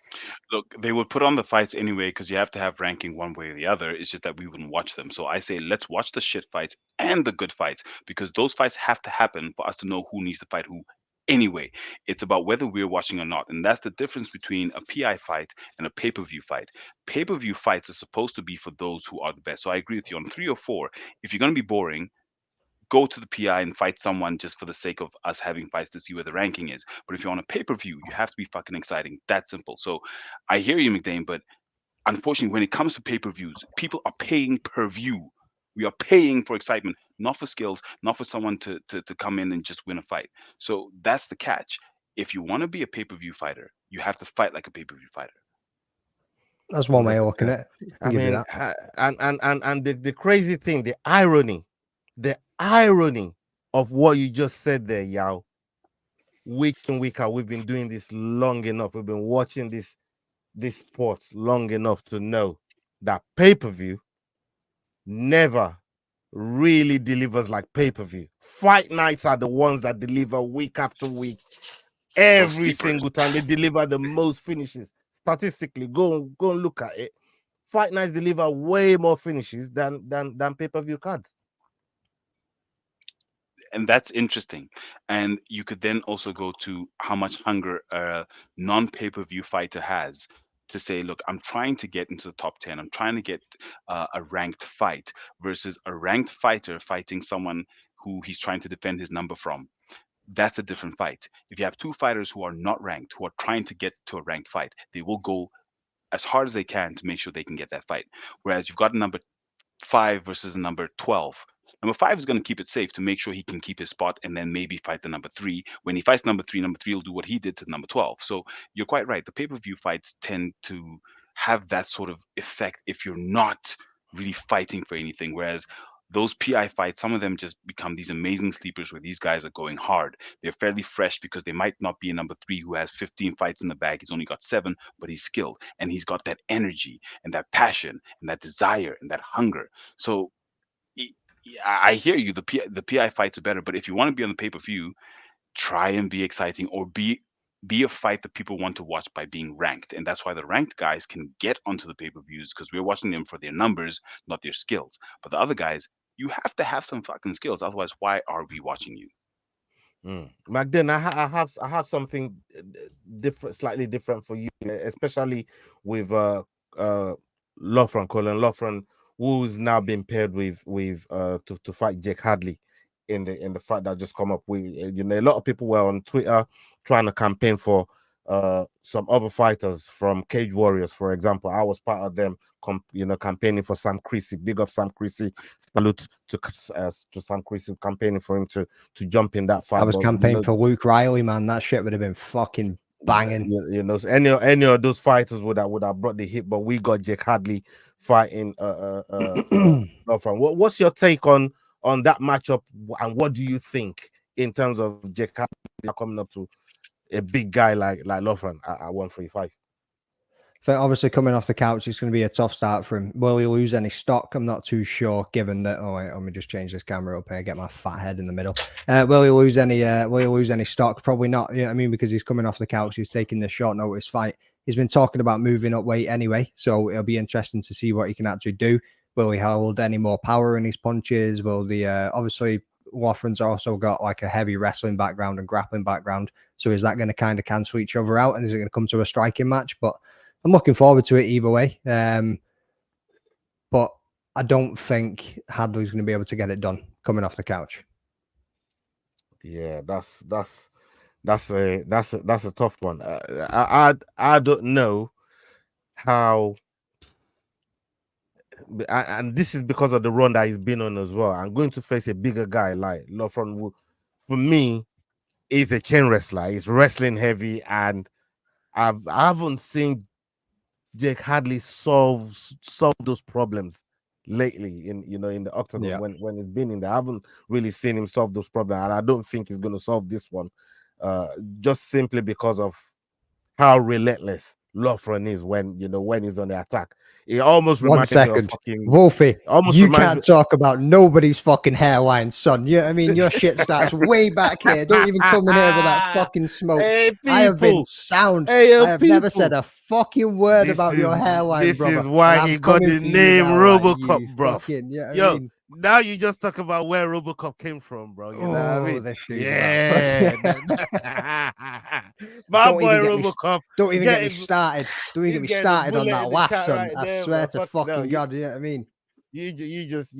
S3: Look, they would put on the fights anyway because you have to have ranking one way or the other. It's just that we wouldn't watch them. So I say let's watch the shit fights and the good fights, because those fights have to happen for us to know who needs to fight who. Anyway, it's about whether we're watching or not. And that's the difference between a PI fight and a pay-per-view fight. Pay-per-view fights are supposed to be for those who are the best. So I agree with you on 3 or 4. If you're going to be boring, go to the PI and fight someone just for the sake of us having fights to see where the ranking is. But if you're on a pay-per-view, you have to be fucking exciting. That simple. So I hear you, McDane, but unfortunately, when it comes to pay-per-views, people are paying per view. We are paying for excitement, not for skills, not for someone to come in and just win a fight. So that's the catch. If you want to be a pay-per-view fighter, you have to fight like a pay-per-view fighter.
S2: that's one way of looking at it.
S1: I
S2: I'll give you
S1: mean,
S2: that.
S1: and the crazy thing, the irony of what you just said there, Yao. Week in, week out, we've been doing this long enough. We've been watching this sport long enough to know that pay-per-view never really delivers like pay-per-view. Fight nights are the ones that deliver week after week.
S3: Those
S1: Every
S3: sleepers.
S1: single time they deliver the most finishes. Statistically, go and look at it. Fight nights deliver way more finishes than pay-per-view cards.
S3: And that's interesting. And you could then also go to how much hunger a non-pay-per-view fighter has to say, look, I'm trying to get into the top 10. I'm trying to get a ranked fight versus a ranked fighter fighting someone who he's trying to defend his number from. That's a different fight. If you have two fighters who are not ranked, who are trying to get to a ranked fight, they will go as hard as they can to make sure they can get that fight. Whereas you've got a number 5 versus a number 12. Number 5 is going to keep it safe to make sure he can keep his spot and then maybe fight the number 3. When he fights number 3 will do what he did to number 12. So you're quite right. The pay per view fights tend to have that sort of effect if you're not really fighting for anything. Whereas those PI fights, some of them just become these amazing sleepers where these guys are going hard. They're fairly fresh because they might not be a number 3 who has 15 fights in the bag. He's only got 7, but he's skilled and he's got that energy and that passion and that desire and that hunger. So y- I hear you. The PI fights are better, but if you want to be on the pay per view, try and be exciting, or be a fight that people want to watch by being ranked. And that's why the ranked guys can get onto the pay per views, because we're watching them for their numbers, not their skills. But the other guys, you have to have some fucking skills. Otherwise, why are we watching you?
S1: Magdalene, I have something different, slightly different for you, especially with Loughran, Colin Loughran, who's now been paired with to fight Jake Hadley in the fight that just come up. A lot of people were on Twitter trying to campaign for some other fighters from Cage Warriors, for example. I was part of them, campaigning for Sam Creasy. Big up Sam Creasy. Salute to Sam Creasy, campaigning for him to jump in that fight.
S2: I was campaigning for Luke Riley, man. That shit would have been fucking banging.
S1: Any of those fighters would have brought the hit, but we got Jake Hadley fighting What's your take on that matchup, and what do you think in terms of Jake Hadley coming up to a big guy like Loughran at 135?
S2: Obviously, coming off the couch, it's going to be a tough start for him. Will he lose any stock? I'm not too sure, given that. Oh wait, let me just change this camera up here. Get my fat head in the middle. Will he lose any? Will he lose any stock? Probably not. You know what I mean? Because he's coming off the couch. He's taking this short notice fight. He's been talking about moving up weight anyway, so it'll be interesting to see what he can actually do. Will he hold any more power in his punches? Will the obviously Loughran's also got like a heavy wrestling background and grappling background, so is that going to kind of cancel each other out, and is it going to come to a striking match? But I'm looking forward to it either way. But I don't think Hadley's going to be able to get it done coming off the couch.
S1: Yeah, that's a tough one. I don't know how, and this is because of the run that he's been on as well. I'm going to face a bigger guy like Loughran. For me, he's a chain wrestler. He's wrestling heavy, and I haven't seen Jake Hadley solve those problems lately in the octagon. When he's been in there, I haven't really seen him solve those problems, and I don't think he's going to solve this one, just simply because of how relentless Loughran is when he's on the attack. It almost reminds me of fucking
S2: Wolfie. You can't talk about nobody's fucking hairline, son. I mean, your shit starts way back here. Don't even come in here with that fucking smoke.
S1: Hey,
S2: I have been sound. I have never said a fucking word about your hairline,
S1: this
S2: brother.
S1: This is why he got the name RoboCop, bro. Yo, now you just talk about where RoboCop came from, bro. You know what I mean? Yeah. My boy RoboCop.
S2: Don't even get me started. Don't even get me started on that laugh, son. I swear to fucking God, you know what I mean?
S1: You just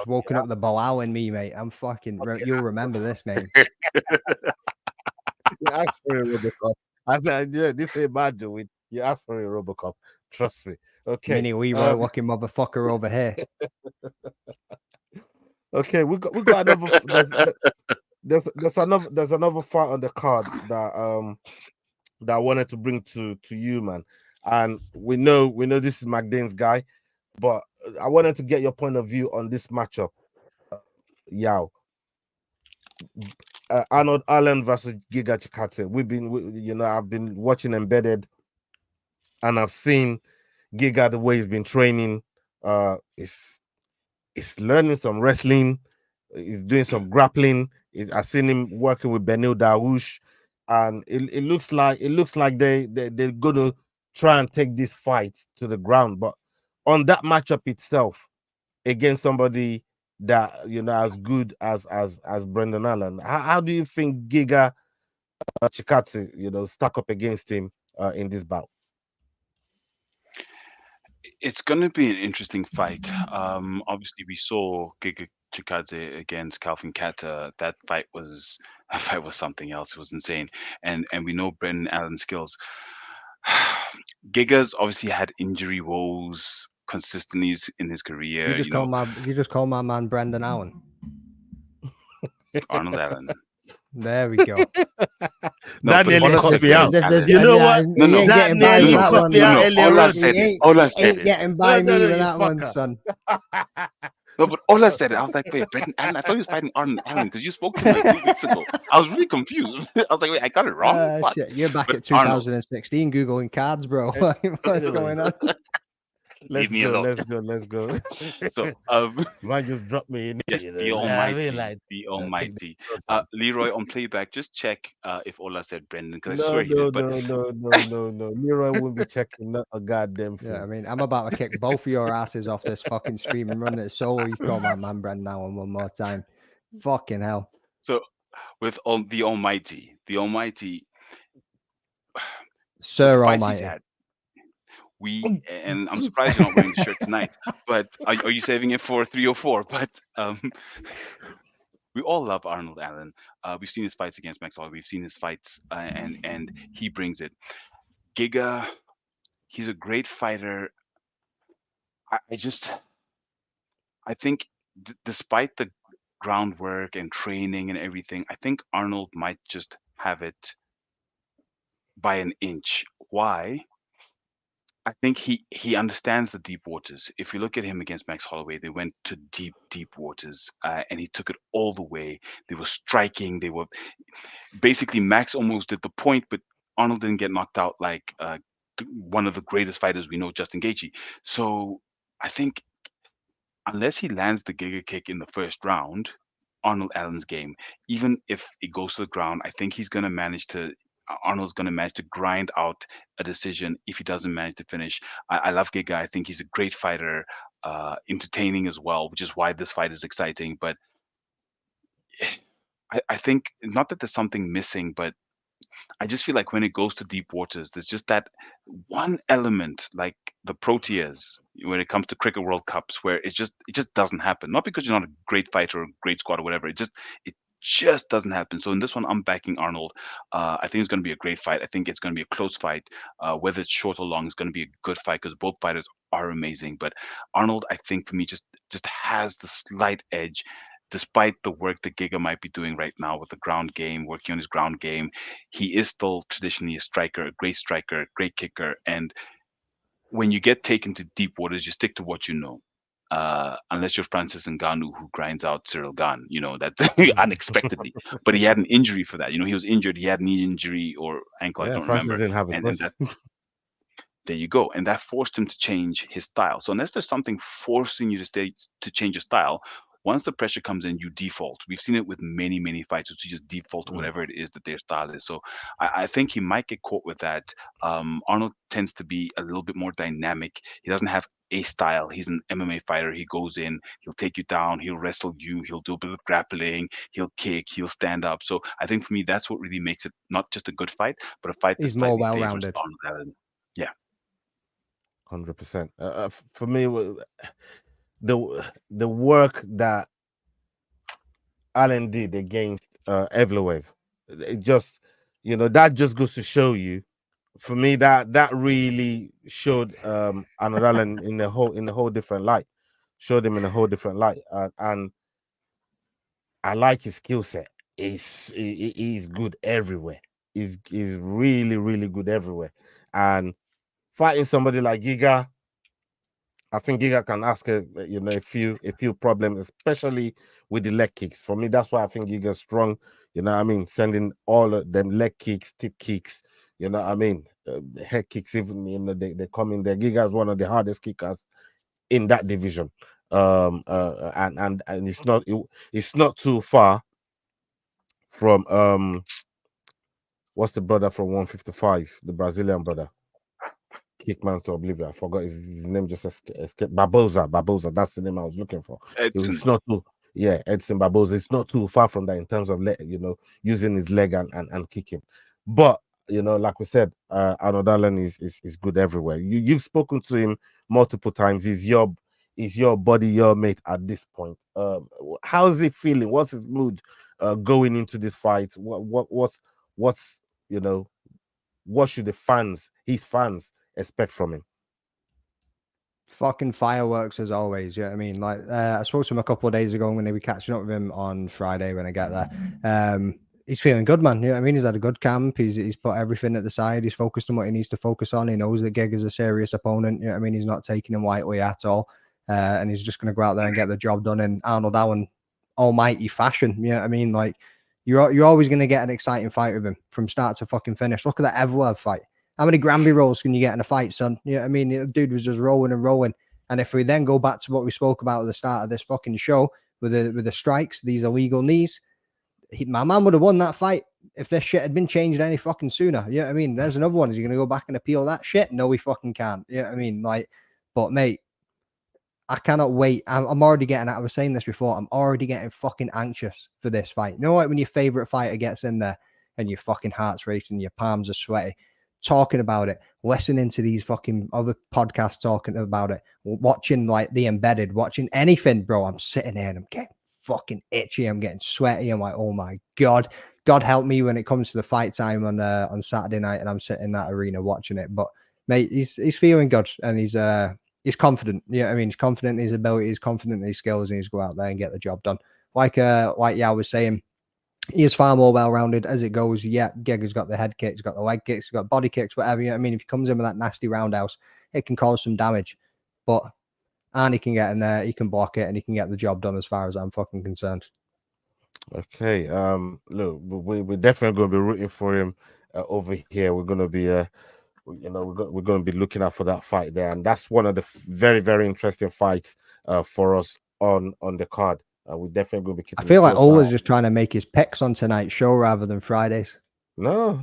S2: woken up the Belal in me, mate. I'm fucking. Okay. You'll remember this name.
S1: You asked for a RoboCop. I said, yeah, this ain't bad, Joey. You asked for a RoboCop. Trust me. Okay.
S2: Mini Leroy looking motherfucker over here.
S1: Okay, we got another. There's another fight on the card that I wanted to bring to you, man. And we know this is McDane's guy, but I wanted to get your point of view on this matchup. Yao. Arnold Allen versus Giga Chikadze. I've been watching Embedded, and I've seen Giga the way he's been training. He's learning some wrestling. He's doing some grappling. I've seen him working with Benil Darush, and it looks like they're gonna try and take this fight to the ground. But on that matchup itself, against somebody that as good as Brendan Allen, how do you think Giga Chikadze stack up against him in this bout?
S3: It's going to be an interesting fight. Obviously, we saw Giga Chikadze against Calvin Kattar. That fight was something else. It was insane, and we know Brendan Allen's skills. Giga's obviously had injury woes consistently in his career.
S2: You just call my man Brendan Allen.
S3: Arnold Allen.
S2: There we go.
S1: That nearly cut me out.
S2: You know what?
S3: No.
S2: That nearly cut me out.
S3: All I said
S2: ain't getting by me with that one, son.
S3: No, but all I said, I was like, wait, Brendan Allen? I thought he was fighting Arnold Allen because you spoke to him like 2 weeks ago. I was really confused. I was like, wait, I got it wrong?
S2: Shit. You're back at 2016 Googling cards, bro. What's going on?
S3: Leave me alone.
S1: Let's go.
S3: So,
S1: Might just drop me in.
S3: yes,
S1: You
S3: the
S1: know, I mean,
S3: Almighty,
S1: like,
S3: the
S1: take the
S3: Almighty.
S1: shot.
S3: Leroy, on playback, just check if Ola said Brendan, because I
S1: No,
S3: swear he
S1: no,
S3: did. But
S1: no, no, no, no, no. Leroy won't be checking not a goddamn
S2: Yeah, I
S1: thing.
S2: mean, I'm about to kick both of your asses off this fucking stream and run it solo. You call my man Brendan now one more time. Fucking hell.
S3: so with the Almighty, the
S2: Sir
S3: fights he's
S2: Almighty.
S3: had, and I'm surprised you're not wearing the shirt tonight. But are you saving it for 304? But we all love Arnold Allen. We've seen his fights against Max Holloway. We've seen his fights, and he brings it. Giga, he's a great fighter. I think, despite the groundwork and training and everything, I think Arnold might just have it by an inch. Why? I think he understands the deep waters. If you look at him against Max Holloway, they went to deep waters, and he took it all the way. They were striking. They were basically, Max almost did the point, but Arnold didn't get knocked out like one of the greatest fighters we know, Justin Gaethje. So I think, unless he lands the Giga kick in the first round, Arnold Allen's game, even if it goes to the ground, I think Arnold's going to manage to grind out a decision if he doesn't manage to finish. I love Giga. I think he's a great fighter, entertaining as well, which is why this fight is exciting. But I think, not that there's something missing, but I just feel like when it goes to deep waters, there's just that one element, like the Proteas, when it comes to cricket World Cups, where it just doesn't happen. Not because you're not a great fighter or a great squad or whatever. It just doesn't happen. So in this one, I'm backing Arnold. I think it's going to be a great fight. I think it's going to be a close fight. Whether it's short or long, it's going to be a good fight because both fighters are amazing. But Arnold, I think, for me, just has the slight edge. Despite the work that Giga might be doing right now with the ground game, working on his ground game, he is still traditionally a striker, a great kicker. And when you get taken to deep waters, you stick to what you know. Unless you're Francis Ngannou, who grinds out Cyril Gane, that unexpectedly. But he had an injury for that. He was injured. He had knee injury or ankle, I
S1: Yeah,
S3: don't
S1: Francis
S3: remember.
S1: didn't have a
S3: And
S1: choice.
S3: there you go. And that forced him to change his style. So unless there's something forcing you to change your style, once the pressure comes in, you default. We've seen it with many, many fighters who just default to
S1: Mm.
S3: whatever it is that their style is. So I think he might get caught with that. Arnold tends to be a little bit more dynamic. He doesn't have a style. He's an MMA fighter. He goes in, he'll take you down, he'll wrestle you, he'll do a bit of grappling, he'll kick, he'll stand up. So I think for me, that's what really makes it not just a good fight, but a fight that
S2: He's more
S3: slightly favors
S2: well-rounded.
S3: Arnold Allen. Yeah.
S1: 100%. For me, the work that Allen did against Evloev, it just, that just goes to show you. For me, that really showed Arnold Allen in a whole different light. Showed him in a whole different light, and I like his skill set. He's good everywhere. He's really, really good everywhere. And fighting somebody like Giga, I think Giga can ask a few problems, especially with the leg kicks. For me, that's why I think Giga's strong. You know what I mean? Sending all of them leg kicks, tip kicks. You know what I mean? The head kicks, even they come in there. Giga is one of the hardest kickers in that division. And it's not too far from what's the brother from 155, the Brazilian brother. Kickman to oblivion. I forgot his name, just escaped. Barboza. That's the name I was looking for.
S3: Edson.
S1: It's not too, Edson Barboza. It's not too far from that in terms of using his leg and kicking. But like we said, Arnold Allen is good everywhere. You've spoken to him multiple times. He's your buddy, your mate at this point. How's he feeling? What's his mood going into this fight? What's what should his fans expect from him?
S2: Fucking fireworks as always. Yeah, I mean, like I spoke to him a couple of days ago when they were catching up with him on Friday when I get there. He's feeling good, man. You know what I mean? He's had a good camp. He's put everything at the side. He's focused on what he needs to focus on. He knows that Gig is a serious opponent. You know what I mean? He's not taking him lightly at all. And he's just going to go out there and get the job done in Arnold Allen almighty fashion. You know what I mean? Like you're always going to get an exciting fight with him from start to fucking finish. Look at that Evloev fight. How many Granby rolls can you get in a fight, son? You know what I mean? The dude was just rolling and rolling. And if we then go back to what we spoke about at the start of this fucking show with the strikes, these illegal knees, my man would have won that fight if this shit had been changed any fucking sooner. You know what I mean? There's another one. Is he going to go back and appeal that shit? No, we fucking can't. You know what I mean? Like, but mate, I cannot wait. I'm already getting, I was saying this before, I'm already getting fucking anxious for this fight. You know, like when your favorite fighter gets in there and your fucking heart's racing, your palms are sweaty, talking about it, listening to these fucking other podcasts talking about it, watching like The Embedded, watching anything, bro. I'm sitting there and I'm getting fucking itchy. I'm getting sweaty. I'm like, oh my God. God help me when it comes to the fight time on Saturday night and I'm sitting in that arena watching it. But mate, he's feeling good and he's confident. You know what I mean? He's confident in his ability, he's confident in his skills, and he's go out there and get the job done. Like I was saying, he is far more well-rounded as it goes. Yeah, Gegger's got the head kicks, he's got the leg kicks, he's got body kicks, whatever. You know what I mean? If he comes in with that nasty roundhouse, it can cause some damage. But Arnie can get in there, he can block it, and he can get the job done as far as I'm fucking concerned.
S1: Okay. Look, we're definitely going to be rooting for him over here. We're going to be we're going to be looking out for that fight there, and that's one of the very, very interesting fights for us on the card. We're definitely going to be keeping.
S2: I feel like always just trying to make his picks on tonight's show rather than Fridays.
S1: No.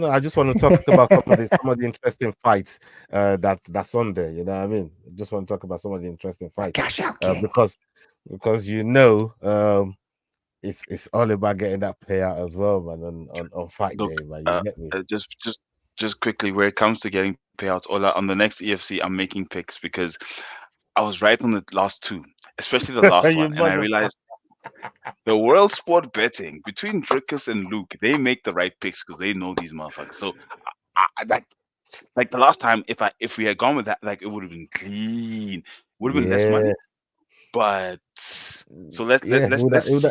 S1: I just want to talk about some of the interesting fights that's on there. You know what I mean? I just want to talk about some of the interesting fights
S2: Cash out,
S1: because it's all about getting that payout as well, man. On fight
S3: Look,
S1: day, man. You get me?
S3: Just quickly, where it comes to getting payouts, Ola, on the next EFC, I'm making picks because I was right on the last two, especially the last
S1: You
S3: one, and I realized the world sport betting between Drickus and Luke, they make the right picks because they know these motherfuckers. So, like the last time, if we had gone with that, like it would have been clean, would have been less money. But so let's see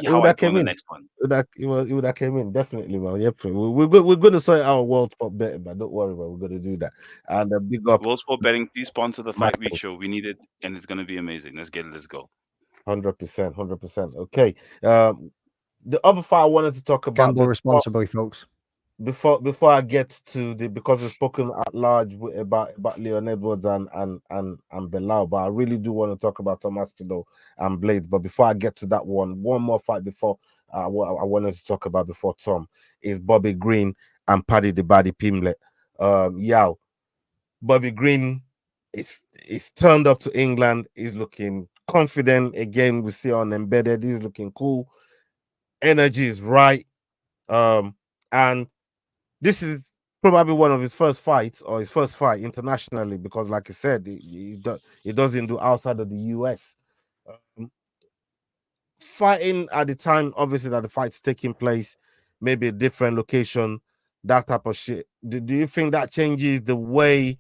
S3: how I do on the next one.
S1: It would have came in definitely, man. Yep, we're going to sort out world sport betting, man. Don't worry, man. We're going to do that. And a big up
S3: World Sport Betting, please sponsor the Fight Week show. We need it, and it's going to be amazing. Let's get it. Let's go.
S1: 100%. Okay. The other fight I wanted to talk about.
S2: Gamble responsibly, folks.
S1: Before I get to because we've spoken at large about Leon Edwards and Belal, but I really do want to talk about Tom Aspinall and Blaydes. But before I get to that one more fight before I wanted to talk about before Tom is Bobby Green and Paddy the Baddy Pimlet. Bobby Green is turned up to England. He's looking confident again. We see on Embedded, he's looking cool. Energy is right, and this is probably one of his first fights or his first fight internationally because, like I said, he doesn't do outside of the US. Fighting at the time, obviously, that the fight's taking place, maybe a different location, that type of shit. Do you think that changes the way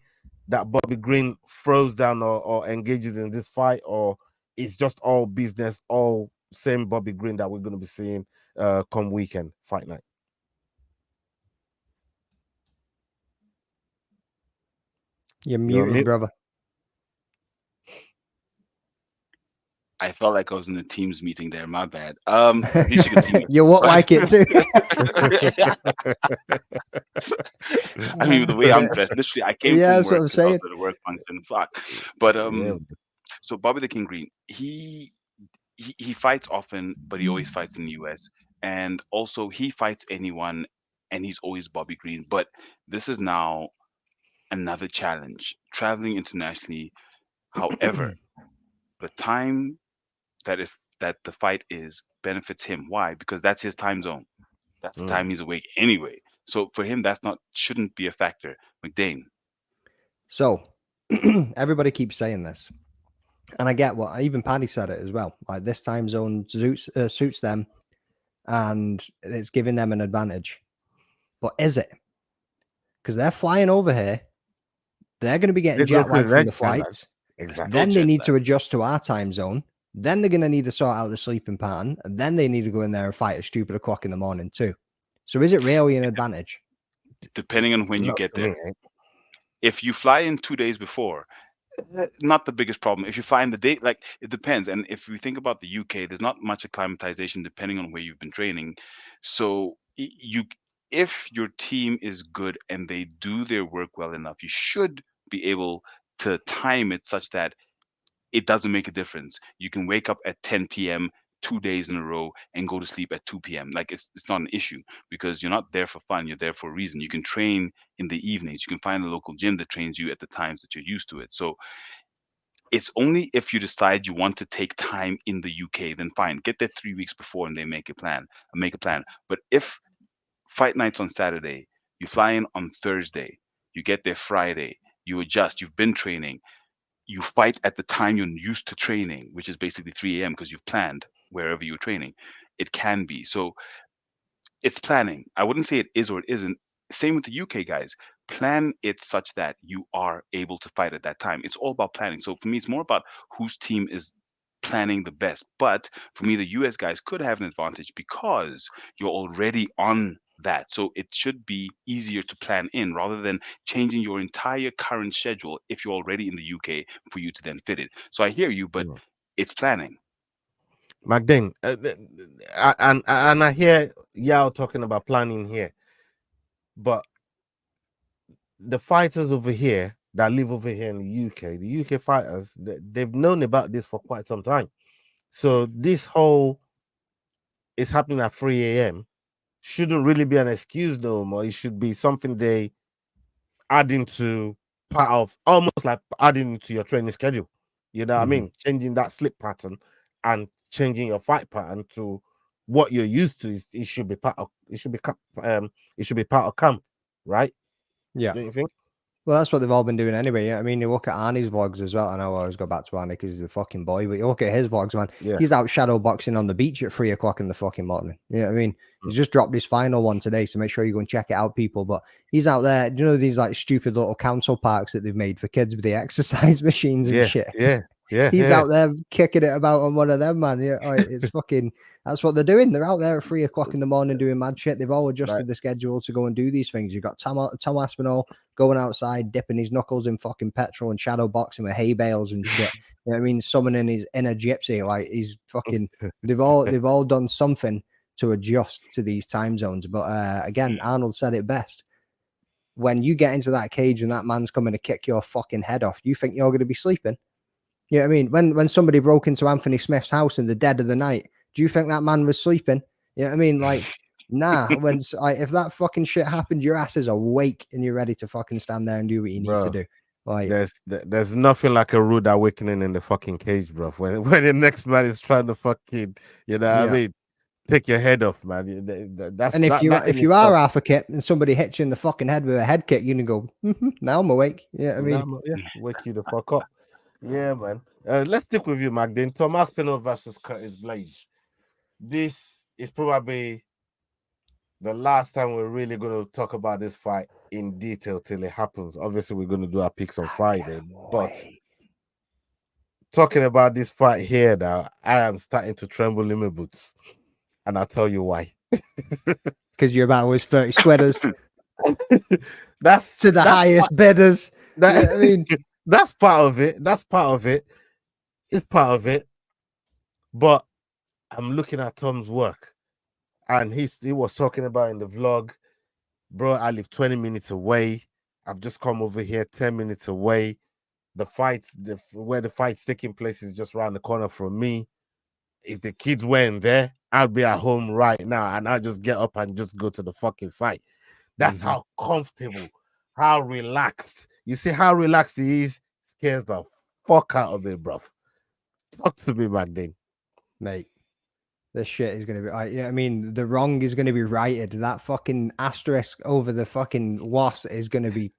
S1: that Bobby Green throws down or engages in this fight, or it's just all business, all same Bobby Green that we're going to be seeing come weekend, fight night?
S2: You're muted, brother.
S3: I felt like I was in a Teams meeting there. My bad. At least you can see me.
S2: You won't like it too.
S3: I mean, the way I'm dressed, literally, I came from
S2: that's
S3: work.
S2: what I'm saying.
S3: The work function, fuck. But so Bobby the King Green, he fights often, but he always fights in the US, and also he fights anyone, and he's always Bobby Green. But this is now another challenge, traveling internationally. However, the time that the fight is benefits him. Why? Because that's his time zone. That's the time he's awake anyway. So for him, shouldn't be a factor. McDane.
S2: So everybody keeps saying this, and I get what even Paddy said it as well. Like this time zone suits them, and it's giving them an advantage. But is it? Because they're flying over here. They're going to be getting jet lag from the flights.
S1: Exactly.
S2: Then they need to adjust to our time zone. Then they're going to need to sort out the sleeping pattern. And then they need to go in there and fight at stupid o'clock in the morning too. So is it really an advantage?
S3: Depending on when you get there. If you fly in 2 days before, not the biggest problem. If you fly in the day, like it depends. And if we think about the UK, there's not much acclimatization depending on where you've been training. So if your team is good and they do their work well enough, you should be able to time it such that it doesn't make a difference. You can wake up at 10 p.m. 2 days in a row and go to sleep at 2 p.m. Like it's not an issue because you're not there for fun. You're there for a reason. You can train in the evenings. You can find a local gym that trains you at the times that you're used to it. So it's only if you decide you want to take time in the UK, then fine. Get there 3 weeks before and they make a plan. But if fight night's on Saturday, you fly in on Thursday, you get there Friday, you adjust, you've been training, you fight at the time you're used to training, which is basically 3 a.m. because you've planned wherever you're training. It can be. So it's planning. I wouldn't say it is or it isn't. Same with the UK guys. Plan it such that you are able to fight at that time. It's all about planning. So for me, it's more about whose team is planning the best. But for me, the US guys could have an advantage because you're already on that. So it should be easier to plan in rather than changing your entire current schedule if you're already in the UK for you to then fit it. So I hear you, but it's planning.
S1: Magdane, and I hear Yao talking about planning here, but the fighters over here that live over here in the UK fighters, they've known about this for quite some time. So this whole is happening at 3 a.m. shouldn't really be an excuse no more. It should be something they add into part of, almost like adding into your training schedule. You know what I mean? Changing that sleep pattern and changing your fight pattern to what you're used to. It should be part of. It should be part of camp, right?
S2: Yeah.
S1: Don't you think?
S2: Well, that's what they've all been doing anyway. Yeah, I mean, you look at Arnie's vlogs as well. I know I always go back to Arnie because he's the fucking boy, but you look at his vlogs, man.
S1: Yeah.
S2: He's out shadow boxing on the beach at 3 o'clock in the fucking morning. You know what I mean? He's just dropped his final one today, so make sure you go and check it out, people. But he's out there. Do you know these like stupid little council parks that they've made for kids with the exercise machines and shit?
S1: Yeah.
S2: He's out there kicking it about on one of them, man. Yeah, it's fucking. That's what they're doing. They're out there at 3 o'clock in the morning doing mad shit. They've all adjusted the schedule to go and do these things. You've got Tom Aspinall going outside, dipping his knuckles in fucking petrol and shadow boxing with hay bales and shit. You know what I mean? Summoning his inner gypsy. Like he's fucking. They've all done something to adjust to these time zones. But again, Arnold said it best. When you get into that cage and that man's coming to kick your fucking head off, you think you're going to be sleeping? You know what I mean? When somebody broke into Anthony Smith's house in the dead of the night, do you think that man was sleeping? You know what I mean? Like, nah. If that fucking shit happened, your ass is awake and you're ready to fucking stand there and do what you need to do. Like,
S1: there's nothing like a rude awakening in the fucking cage, bro. When the next man is trying to fucking, you know what I mean, take your head off, man.
S2: If you are half a kit and somebody hits you in the fucking head with a head kick, you can go, now I'm awake. Yeah, I mean,
S1: wake you the fuck up. Yeah, man. Let's stick with you, Magdane. Tom Aspinall versus Curtis Blaydes. This is probably the last time we're really going to talk about this fight in detail till it happens. Obviously, we're going to do our picks on Friday, but talking about this fight here now, I am starting to tremble in my boots, and I'll tell you why.
S2: Because you're about with 30 sweaters.
S1: That's
S2: to the highest bidders. You know what I mean?
S1: That's part of it. It's part of it. But I'm looking at Tom's work, and he was talking about in the vlog, bro, I live 20 minutes away. I've just come over here 10 minutes away. The where the fight's taking place is just around the corner from me. If the kids weren't there, I'd be at home right now, and I'll just get up and just go to the fucking fight. That's how comfortable, how relaxed. You see how relaxed he is? Scares the fuck out of me, bro. Talk to me, Magdane.
S2: Mate, this shit is going to be... I mean, the wrong is going to be righted. That fucking asterisk over the fucking loss is going to be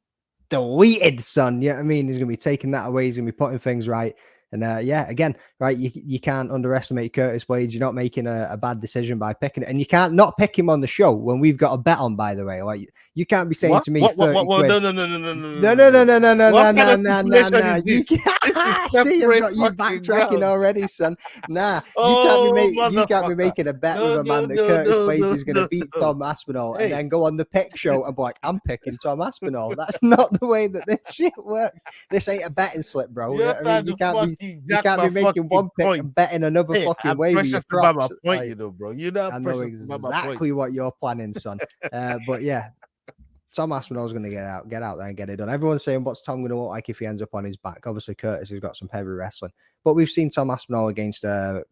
S2: deleted, son. You know what I mean? He's going to be taking that away. He's going to be putting things right. And again, right, you can't underestimate Curtis Blaydes. You're not making a bad decision by picking it. And you can't not pick him on the show when we've got a bet on, by the way. Like, you can't be saying to me,
S1: No.
S2: No. You can't see you backtracking already, son. Nah, you can't be making a bet with a man that Curtis Blaydes is going to beat Tom Aspinall and then go on the pick show and be like, I'm picking Tom Aspinall. That's not the way that this shit works. This ain't a betting slip, bro. You can't be
S1: You
S2: You
S1: jack
S2: can't
S1: my
S2: be making
S1: fucking
S2: one pick
S1: point.
S2: and betting another
S1: Hey,
S2: fucking
S1: I'm
S2: way with your
S1: precious about my
S2: props.
S1: point,
S2: Like,
S1: you know, bro. You know, I'm
S2: I know
S1: precious about my point.
S2: exactly what you're planning, son. But yeah, Tom Aspinall's going to get out there and get it done. Everyone's saying, what's Tom going to look like if he ends up on his back? Obviously, Curtis has got some heavy wrestling, but we've seen Tom Aspinall against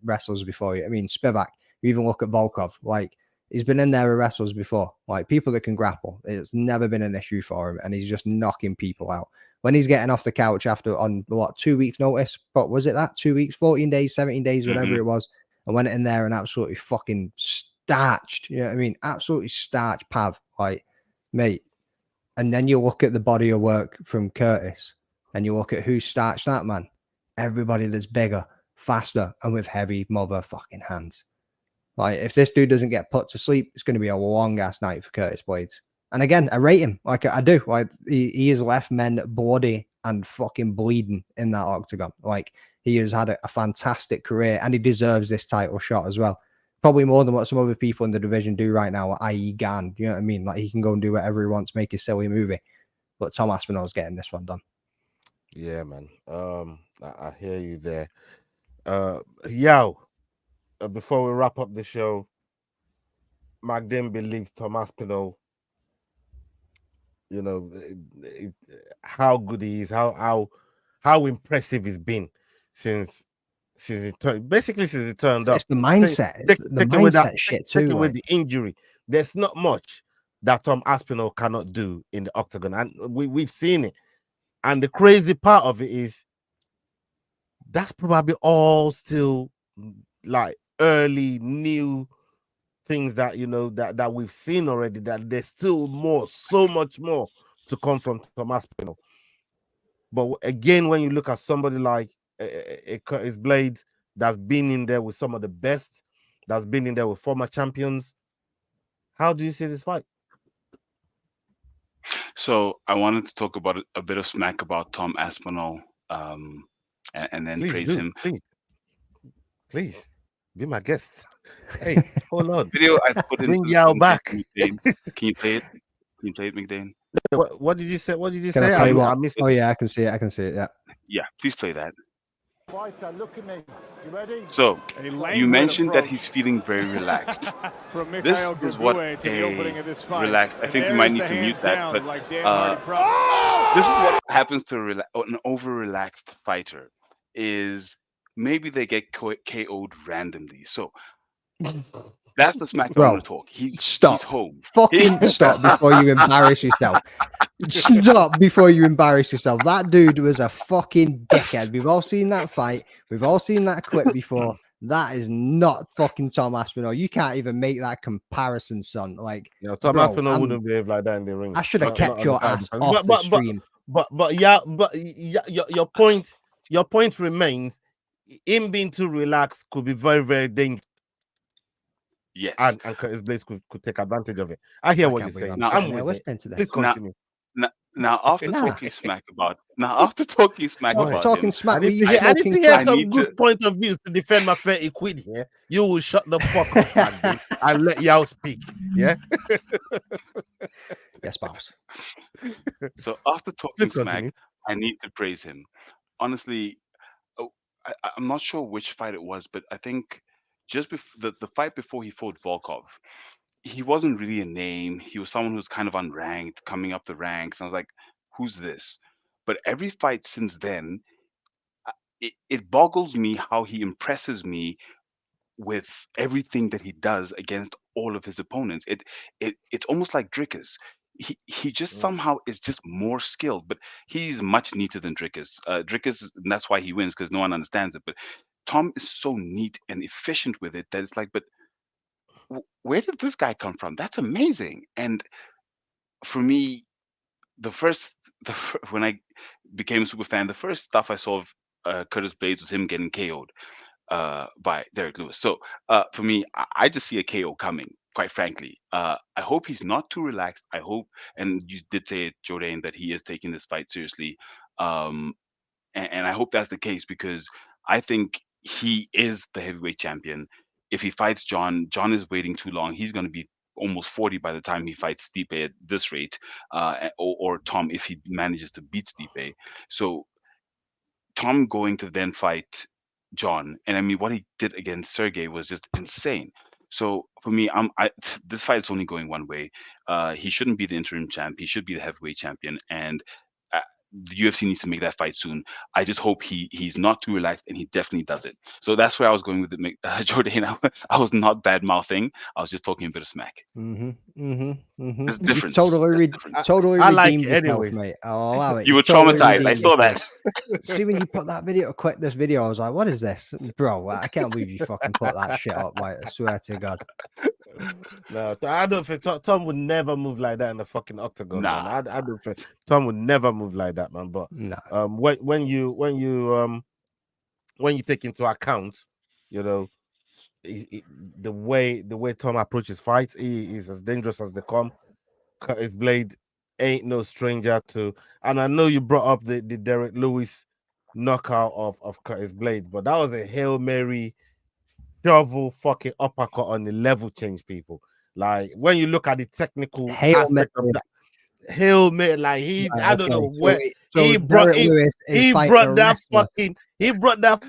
S2: wrestlers before. I mean, Spivak, you even look at Volkov, like he's been in there with wrestlers before, like people that can grapple. It's never been an issue for him, and he's just knocking people out. When he's getting off the couch after on 2 weeks notice, but was it that 2 weeks, 14 days, 17 days, whatever it was, and went in there and absolutely fucking starched, you know what I mean? Absolutely starched Pav, like, mate. And then you look at the body of work from Curtis and you look at who starched that man. Everybody that's bigger, faster, and with heavy motherfucking hands. Like, if this dude doesn't get put to sleep, it's going to be a long ass night for Curtis Blaydes. And again, I rate him. Like, I do. Like, he has left men bloody and fucking bleeding in that octagon. Like, he has had a fantastic career and he deserves this title shot as well. Probably more than what some other people in the division do right now, i.e. Gan. You know what I mean? Like, he can go and do whatever he wants, make a silly movie. But Tom Aspinall's getting this one done.
S1: Yeah, man. I hear you there. Yao, before we wrap up the show, Magdin believes Tom Aspinall, you know, how good he is, how impressive he's been since he turned, basically since he turned
S2: It's
S1: up.
S2: the mindset. It's the
S1: Take away
S2: mindset shit too.
S1: Take away
S2: Like,
S1: the injury. There's not much that Tom Aspinall cannot do in the octagon, and we've seen it. And the crazy part of it is that's probably all still like early new things that that we've seen already. That there's still more, so much more to come from Tom Aspinall. But again, when you look at somebody like a Curtis Blaydes that's been in there with some of the best, that's been in there with former champions, how do you see this fight?
S3: So I wanted to talk about a bit of smack about Tom Aspinall, and then
S1: Please
S3: praise
S1: do,
S3: him.
S1: please be my guest. Hey, hold on.
S3: Video I put
S1: Bring
S3: into
S1: Yao
S3: the
S1: back.
S3: McDane. Can you play it? Can you play it, McDane?
S1: What did you say? What did you
S2: can
S1: say?
S2: I play
S1: I
S2: what?
S1: missed
S2: Oh, yeah, I can see it. I can see it. Yeah.
S3: Yeah, please play that.
S6: Fighter, look at me. You ready?
S3: So
S6: A
S3: you
S6: languid
S3: mentioned that
S6: approach
S3: he's feeling very relaxed.
S6: from
S3: This
S6: Mikhail
S3: is what
S6: Grigouet to the opening
S3: a
S6: of this fight.
S3: relaxed. I
S6: And
S3: think we
S6: there
S3: might
S6: is
S3: need
S6: the
S3: to mute
S6: hands
S3: that,
S6: down,
S3: but
S6: like Dan Hardy promised.
S3: this is what happens to an over-relaxed fighter. Is maybe they get KO'd randomly. So that's the smack I want
S2: Bro,
S3: to talk. He's
S2: stop.
S3: home.
S2: Fucking stop before you embarrass yourself. Stop before you embarrass yourself. That dude was a fucking dickhead. We've all seen that fight. We've all seen that clip before. That is not fucking Tom Aspinall. You can't even make that comparison, son. Like,
S1: Tom
S2: bro,
S1: Aspinall wouldn't behave like that in the ring.
S2: I should have
S1: Not
S2: kept
S1: as a
S2: your
S1: fight
S2: ass
S1: defense.
S2: off the stream.
S1: But your point remains. Him being too relaxed could be very, very dangerous.
S3: Yes.
S1: And Curtis Blaydes could take advantage of it. I hear what you're saying. I'm with it.
S2: listening to this.
S1: Please continue.
S3: Now after talking smack about him,
S2: smack.
S1: I need to hear some good point of views to defend my 30 quid here. You will shut the fuck up, Magdin, and let y'all speak. Yeah.
S2: Yes, boss.
S3: So after talking smack, I need to praise him. Honestly, I'm not sure which fight it was, but I think just the fight before he fought Volkov, he wasn't really a name. He was someone who's kind of unranked, coming up the ranks. And I was like, who's this? But every fight since then, it boggles me how he impresses me with everything that he does against all of his opponents. It's almost like Drickus. He just somehow is just more skilled, but he's much neater than Drickus. Drickus, and that's why he wins, because no one understands it. But Tom is so neat and efficient with it that it's like, but where did this guy come from? That's amazing. And for me, when I became a super fan, the first stuff I saw of Curtis Blaydes was him getting KO'd by Derek Lewis. So for me, I just see a KO coming, quite frankly. I hope he's not too relaxed. I hope, and you did say, Jordan, that he is taking this fight seriously. And I hope that's the case, because I think he is the heavyweight champion. If he fights John is waiting too long. He's going to be almost 40 by the time he fights Stipe at this rate, or Tom if he manages to beat Stipe. So Tom going to then fight John, and I mean what he did against Sergey was just insane. So for me, this fight is only going one way. He shouldn't be the interim champ. He should be the heavyweight champion, and the UFC needs to make that fight soon. I just hope he's not too relaxed, and he definitely does it. So that's where I was going with it, Jordan. I was not bad mouthing. I was just talking a bit of smack. There's difference.
S2: Totally, totally
S1: I like
S2: redeemed
S1: it
S2: yourself,
S1: anyways.
S2: mate. I'll allow it.
S3: You were
S2: totally
S3: traumatized. I
S2: redeemed
S3: saw
S2: yourself.
S3: that.
S2: See, when you put that video, this video, I was like, "What is this, bro? I can't believe you fucking put that shit up." Like, I swear to God.
S1: No, I don't think Tom would never move like that in the fucking octagon,
S3: Nah.
S1: man. I don't think Tom would never move like that, man. But
S2: No.
S1: when you take into account, you know, the way Tom approaches fights, he is as dangerous as they come. Curtis Blaydes ain't no stranger to, and I know you brought up the Derek Lewis knockout of Curtis Blaydes, but that was a Hail Mary shovel fucking uppercut on the level change, people. Like when you look at the technical aspect of that, Hail Mary, like I don't know where he brought that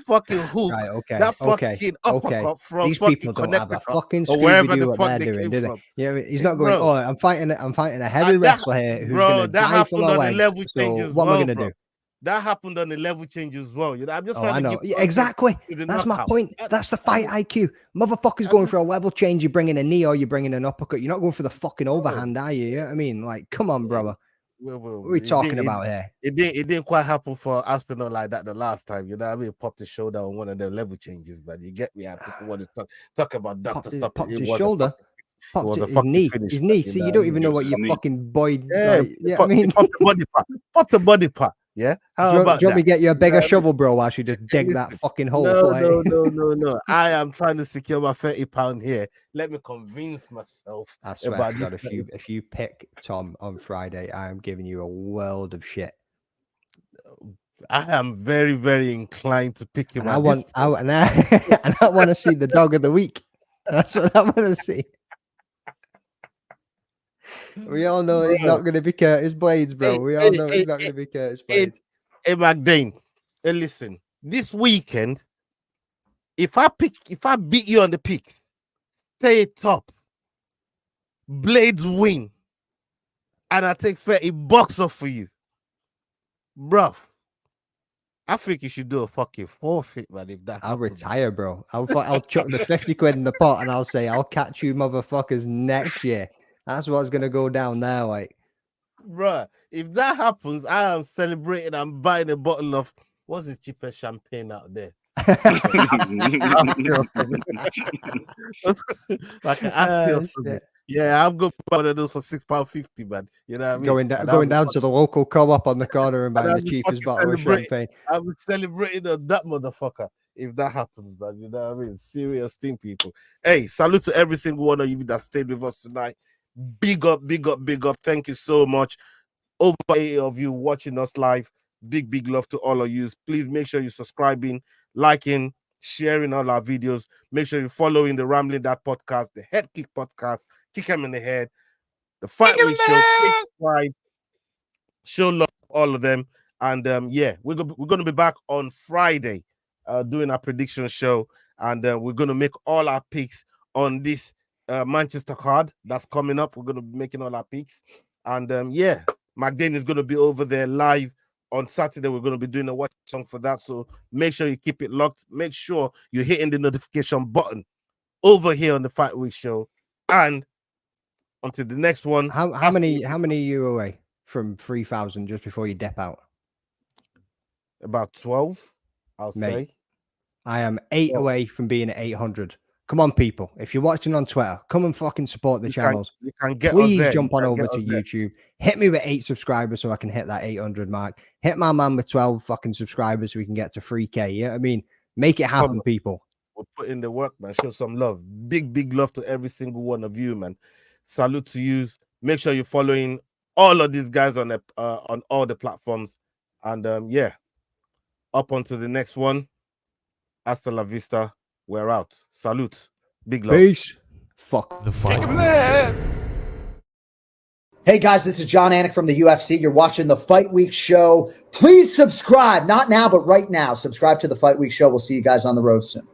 S1: fucking hook,
S2: Right, okay,
S1: that
S2: okay,
S1: fucking uppercut from
S2: these
S1: fucking
S2: people don't have a
S1: Connecticut
S2: fucking
S1: or wherever
S2: Scooby-Doo
S1: the
S2: what
S1: fuck
S2: they're
S1: they
S2: doing,
S1: came
S2: do they?
S1: from.
S2: Yeah, he's not going.
S1: Bro,
S2: Oh, I'm fighting a heavy wrestler here who's gonna
S1: that
S2: die for
S1: happened
S2: my
S1: on the
S2: legs.
S1: level
S2: So
S1: change as
S2: what am I
S1: well,
S2: gonna
S1: bro.
S2: do?
S1: That happened on the level change as well. You know, I'm just
S2: Oh,
S1: trying
S2: I
S1: to
S2: know.
S1: give
S2: Yeah, exactly. That's my point. That's the fight IQ. Motherfuckers going for a level change. You're bringing a knee or you're bringing an uppercut. You're not going for the fucking overhand, are you? You know what I mean? Like, come on, brother. What are we talking about here?
S1: It didn't quite happen for Aspinall like that the last time. You know what I mean? Popped his shoulder on one of the level changes, but you get me. People want to talk about doctor stuff.
S2: Popped his shoulder. Popped his knee.
S1: Finish,
S2: See, you don't even know what you fucking boy. Yeah, I mean,
S1: pop the body part. Pop the body part. Yeah. How about
S2: do you want me
S1: that?
S2: to get you a bigger shovel, bro? While you just dig that fucking hole.
S1: No. I am trying to secure my £30 here. Let me convince myself.
S2: I swear to God, if you pick Tom on Friday, I am giving you a world of shit.
S1: I am very, very inclined to pick him.
S2: And I want to see the dog of the week. That's what I want to see. We all know it's not going to be Curtis Blaydes, bro. We all know it's not going to be Curtis Blaydes.
S1: Hey, McDane, hey, listen. This weekend, if I beat you on the picks, stay top, Blaydes win, and I take $30 off for you, bro. I think you should do a fucking forfeit, man. If that,
S2: I'll retire, bro. I'll chuck the 50 quid in the pot, and I'll say I'll catch you, motherfuckers, next year. That's what's gonna go down there, like,
S1: bruh. If that happens, I am celebrating. I'm buying a bottle of what's the cheapest champagne out there. Like an Aspinall. Yeah, I'm going to buy one of those for £6.50, man. You know what I mean?
S2: Going down to the local co-op on the corner and buying the cheapest bottle of champagne.
S1: I'm celebrating on that motherfucker if that happens, man. You know what I mean? Serious thing, people. Hey, salute to every single one of you that stayed with us tonight. Big up. Thank you so much. Over 80 of you watching us live. Big love to all of you. Please make sure you're subscribing, liking, sharing all our videos. Make sure you're following the Rambling That podcast, the Head Kick podcast, Kick Him in the Head, the Fight Week Show. Please subscribe, show love to all of them. And yeah, we're going to be back on Friday doing our prediction show. And we're going to make all our picks on this Manchester card that's coming up. We're going to be making all our picks. And yeah, McDane is going to be over there live on Saturday. We're going to be doing a watch song for that. So make sure you keep it locked. Make sure you're hitting the notification button over here on the Fight Week Show. And until the next one.
S2: How many are you away from 3,000 just before you dip out?
S1: About 12, I'll say.
S2: I am 8 away from being at 800. Come on, people. If you're watching on Twitter, come and fucking support the channels.
S1: You can get
S2: Please
S1: on
S2: jump on over to YouTube. Hit me with 8 subscribers so I can hit that 800 mark. Hit my man with 12 fucking subscribers so we can get to 3K. Yeah, I mean, make it happen, people.
S1: We'll put in the work, man. Show some love. Big love to every single one of you, man. Salute to you. Make sure you're following all of these guys on all the platforms. And yeah, up onto the next one. Hasta la vista. We're out. Salute. Big love.
S2: Peace. Fuck
S4: the fight.
S7: Hey guys, this is John Anik from the UFC. You're watching the Fight Week Show. Please subscribe. Not now, but right now. Subscribe to the Fight Week Show. We'll see you guys on the road soon.